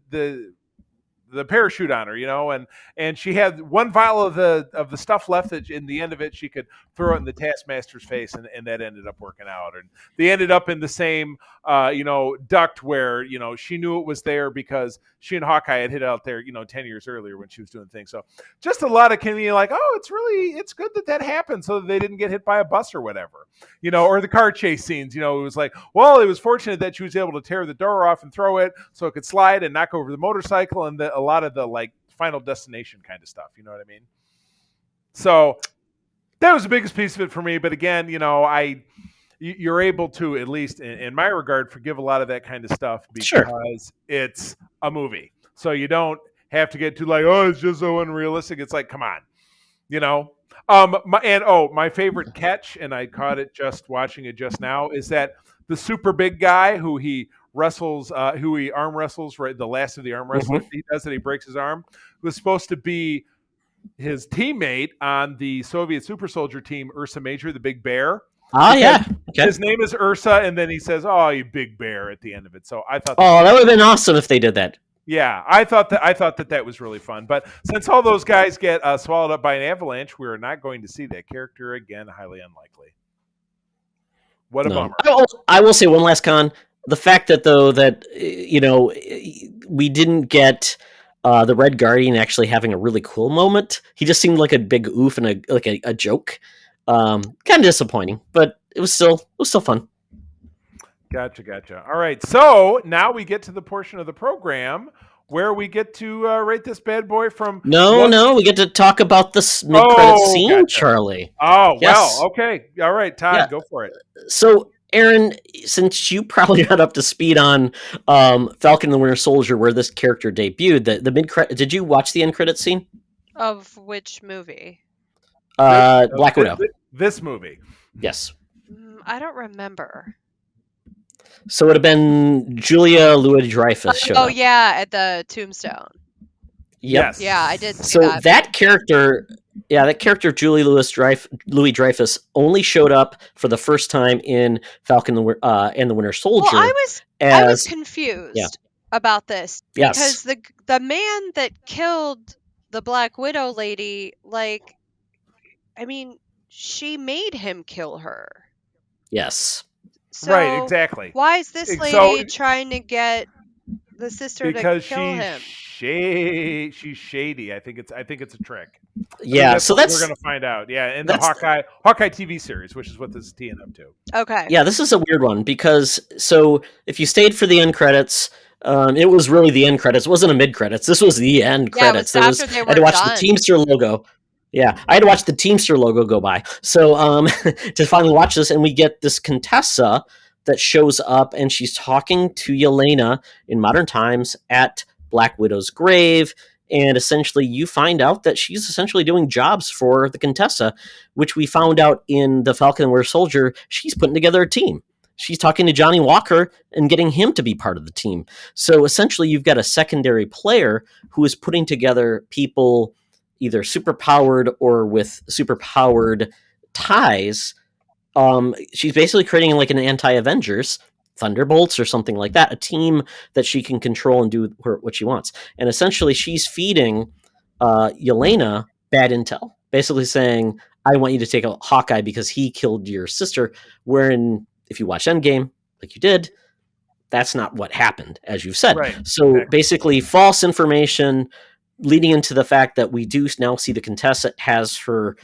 parachute on her, and she had one vial of the stuff left that in the end of it she could throw it in the Taskmaster's face, and that ended up working out. And they ended up in the same duct where she knew it was there because she and Hawkeye had hit out there 10 years earlier when she was doing things. So just a lot of like, oh, it's good that happened so that they didn't get hit by a bus or whatever, or the car chase scenes. It was like, well, it was fortunate that she was able to tear the door off and throw it so it could slide and knock over the motorcycle, and a lot of the like Final Destination kind of stuff. You know what I mean? So that was the biggest piece of it for me. But again, you're able to, at least in my regard, forgive a lot of that kind of stuff because it's a movie. So you don't have to get too like, oh, it's just so unrealistic. It's like, come on, my favorite catch, and I caught it just watching it just now, is that the super big guy who he arm wrestles, right? The last of the arm wrestlers he does that, he breaks his arm, was supposed to be his teammate on the Soviet super soldier team, Ursa Major, the big bear. Yeah. Okay. His name is Ursa, and then he says, "Oh, you big bear" at the end of it. So I thought, that would have been awesome if they did that. Yeah, I thought that was really fun. But since all those guys get swallowed up by an avalanche, we're not going to see that character again. Highly unlikely. What a bummer. I will say one last con. The fact that we didn't get the Red Guardian actually having a really cool moment. He just seemed like a big oof and a joke. Kind of disappointing, but it was still fun. Gotcha. All right, so now we get to the portion of the program where we get to rate this bad boy from... No, we get to talk about this mid-credit scene, gotcha. Charlie. Oh, yes. Well, okay. All right, Todd, go for it. So, Aaron, since you probably got up to speed on Falcon and the Winter Soldier, where this character debuted, the mid-credit... Did you watch the end credit scene? Of which movie? Black Widow. This movie. Yes. I don't remember. So it would have been Julia Louis-Dreyfus. Oh, yeah, at the tombstone. Yep. Yes. Yeah, I did see so that. that character, Julie Louis-Dreyfus only showed up for the first time in Falcon and the Winter Soldier. Well, I was confused about this because the man that killed the Black Widow lady, she made him kill her. Yes. So right, exactly. Why is this lady trying to get the sister to kill him? She's shady. I think it's a trick. Yeah, so that's we're gonna find out. Yeah, in the Hawkeye TV series, which is what this is teeing up to. Okay. Yeah, this is a weird one because if you stayed for the end credits, It was really the end credits. It wasn't a mid credits. This was the end Yeah, it was credits. after they I had to were watch done. the Teamster logo. Yeah, I had to watch the Teamster logo go by. So to finally watch this, and we get this Contessa that shows up, and she's talking to Yelena in modern times at Black Widow's grave. And essentially, you find out that she's essentially doing jobs for the Contessa, which we found out in The Falcon and Winter Soldier. She's putting together a team. She's talking to Johnny Walker and getting him to be part of the team. So essentially, you've got a secondary player who is putting together people either superpowered or with superpowered ties. She's basically creating like an anti-Avengers, Thunderbolts or something like that, a team that she can control and do what she wants. And essentially, she's feeding Yelena bad intel, basically saying, I want you to take out Hawkeye because he killed your sister, wherein, if you watch Endgame, like you did, that's not what happened, as you've said. Right. So Exactly. basically, false information leading into the fact that we do now see the Contessa has her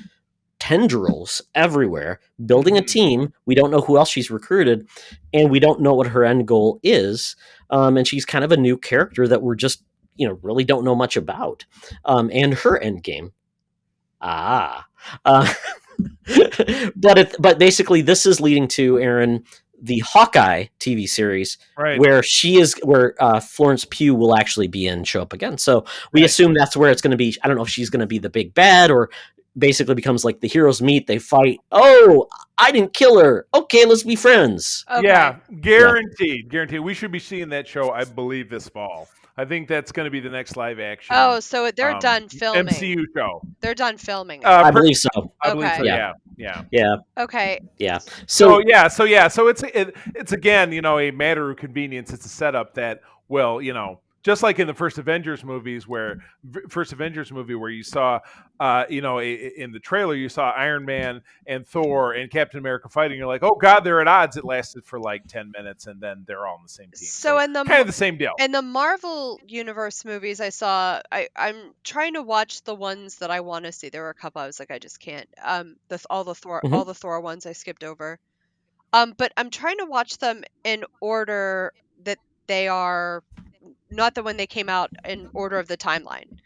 tendrils everywhere, building a team. We don't know who else she's recruited, and we don't know what her end goal is. And she's kind of a new character that we're just, really don't know much about. And her end game. But basically, this is leading to, Aaron, the Hawkeye TV series, Right. where Florence Pugh will actually be in, show up again. So we Right. assume that's where it's going to be. I don't know if she's going to be the big bad or basically becomes like the heroes meet, they fight. Oh, I didn't kill her. Okay, let's be friends. Okay. Yeah, guaranteed. We should be seeing that show, I believe, this fall. I think that's going to be the next live action. Oh, so they're done filming. MCU show. They're done filming. it. I believe so. I believe so. Okay. Yeah. Yeah. Okay. Yeah. So it's again, a matter of convenience. It's a setup that just like in the first Avengers movie where you saw, in the trailer you saw Iron Man and Thor and Captain America fighting. You're like, oh God, they're at odds. It lasted for like 10 minutes, and then they're all on the same team. So in the kind of the same deal. In the Marvel Universe movies I saw, I'm trying to watch the ones that I want to see. There were a couple I was like, I just can't. All the Thor ones I skipped over. But I'm trying to watch them in order that they are, not the when they came out, in order of the timeline.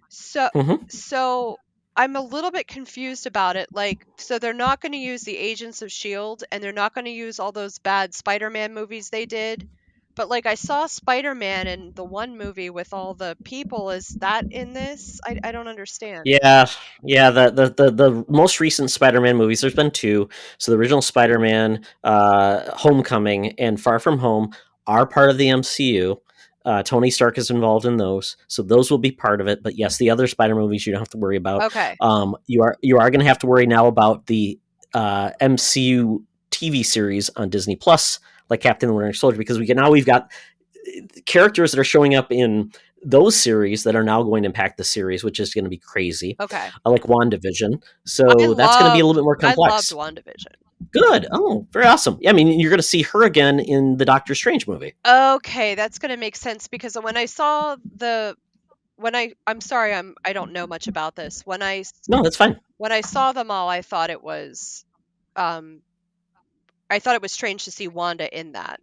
So I'm a little bit confused about it. Like, so they're not going to use the Agents of S.H.I.E.L.D. and they're not going to use all those bad Spider-Man movies they did. But like, I saw Spider-Man in the one movie with all the people. Is that in this? I don't understand. Yeah. The most recent Spider-Man movies, there's been two. So the original Spider-Man, Homecoming, and Far From Home are part of the MCU. Tony Stark is involved in those, so those will be part of it. But yes, the other Spider movies you don't have to worry about. Okay. You are going to have to worry now about the MCU TV series on Disney Plus, like Captain and Winter Soldier, because we've got characters that are showing up in those series that are now going to impact the series, which is going to be crazy. Okay. Like WandaVision, so that's going to be a little bit more complex. I loved WandaVision. Good. Oh, very awesome. Yeah, I mean, you're going to see her again in the Doctor Strange movie. Okay, that's going to make sense because when I saw I'm sorry, I don't know much about this. No, that's fine. When I saw them all, I thought it was strange to see Wanda in that.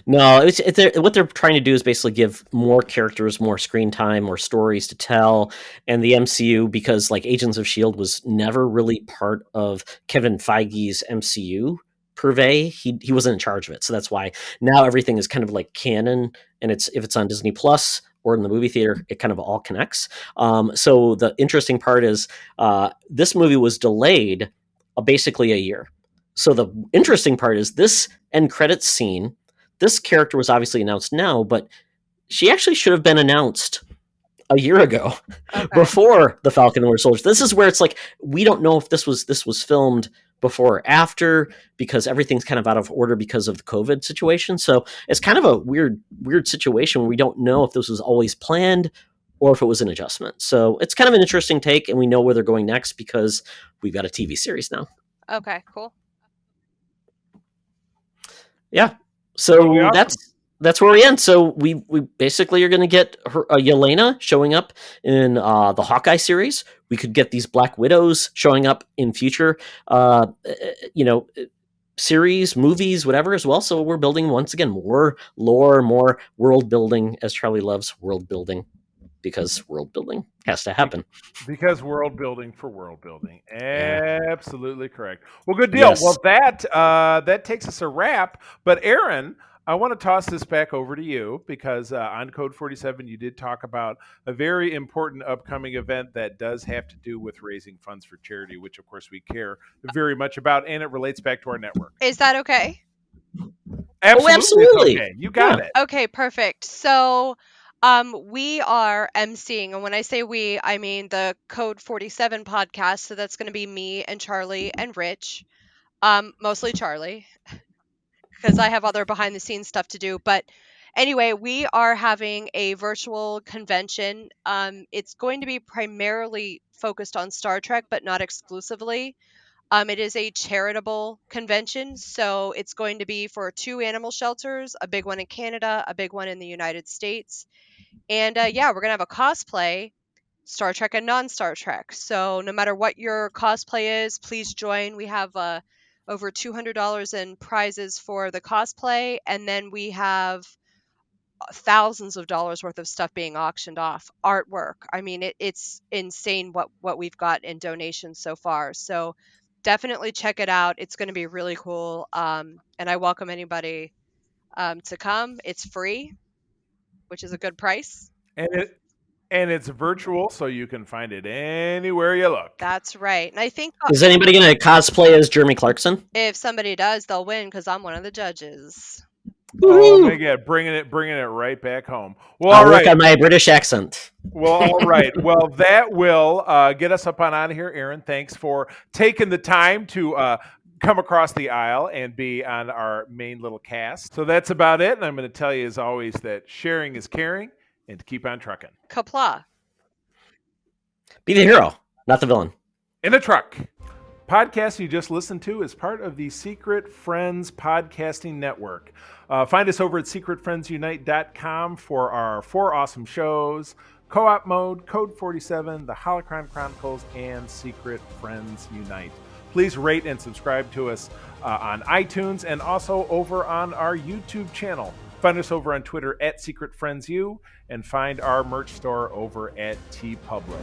No, what they're trying to do is basically give more characters more screen time, more stories to tell, and the MCU, because like Agents of S.H.I.E.L.D. was never really part of Kevin Feige's MCU purvey. He wasn't in charge of it, so that's why now everything is kind of like canon, and if it's on Disney Plus or in the movie theater, it kind of all connects. So the interesting part is this movie was delayed basically a year. So the interesting part is this end credits scene. This character was obviously announced now, but she actually should have been announced a year ago, before the Falcon and Winter Soldier. This is where it's like, we don't know if this was filmed before or after, because everything's kind of out of order because of the COVID situation. So it's kind of a weird situation where we don't know if this was always planned or if it was an adjustment. So it's kind of an interesting take, and we know where they're going next because we've got a TV series now. Okay, cool. Yeah. So awesome. that's where we end. So we basically are going to get Yelena showing up in the Hawkeye series. We could get these Black Widows showing up in future, series, movies, whatever as well. So we're building once again more lore, more world building, as Charlie loves world building, because world building has to happen. Because world building for world building. Yeah. Absolutely correct. Well, good deal. Yes. Well, that takes us a wrap. But Erin, I want to toss this back over to you because on Code 47, you did talk about a very important upcoming event that does have to do with raising funds for charity, which, of course, we care very much about, and it relates back to our network. Is that okay? Absolutely. It's okay. You got it. Okay, perfect. So we are emceeing, and when I say we, I mean the Code 47 podcast. So that's going to be me and Charlie and Rich, mostly Charlie, because I have other behind the scenes stuff to do. But anyway, we are having a virtual convention. It's going to be primarily focused on Star Trek, but not exclusively. It is a charitable convention, so it's going to be for 2 animal shelters, a big one in Canada, a big one in the United States. And yeah, we're going to have a cosplay, Star Trek and non-Star Trek. So no matter what your cosplay is, please join. We have over $200 in prizes for the cosplay, and then we have thousands of dollars worth of stuff being auctioned off. Artwork. I mean, it's insane what we've got in donations so far. So definitely check it out. It's going to be really cool. And I welcome anybody to come. It's free, which is a good price. And it's virtual, so you can find it anywhere you look. That's right. And I think Is anybody going to cosplay as Jeremy Clarkson? if somebody does, they'll win because I'm one of the judges. Oh my God, bringing it right back home. Well, I'll all work right. on my British accent. Well, all right. Well, that will get us up on out of here, Erin. Thanks for taking the time to come across the aisle and be on our main little cast. So that's about it. And I'm going to tell you, as always, that sharing is caring, and to keep on trucking. Kapla. Be the hero, not the villain. In a truck. Podcast you just listened to is part of the Secret Friends Podcasting Network. Find us over at secretfriendsunite.com for our 4 awesome shows: Co-op Mode, Code 47, The Holocron Chronicles, and Secret Friends Unite. Please rate and subscribe to us on iTunes and also over on our YouTube channel. Find us over on Twitter at SecretFriendsU, and find our merch store over at TeePublic.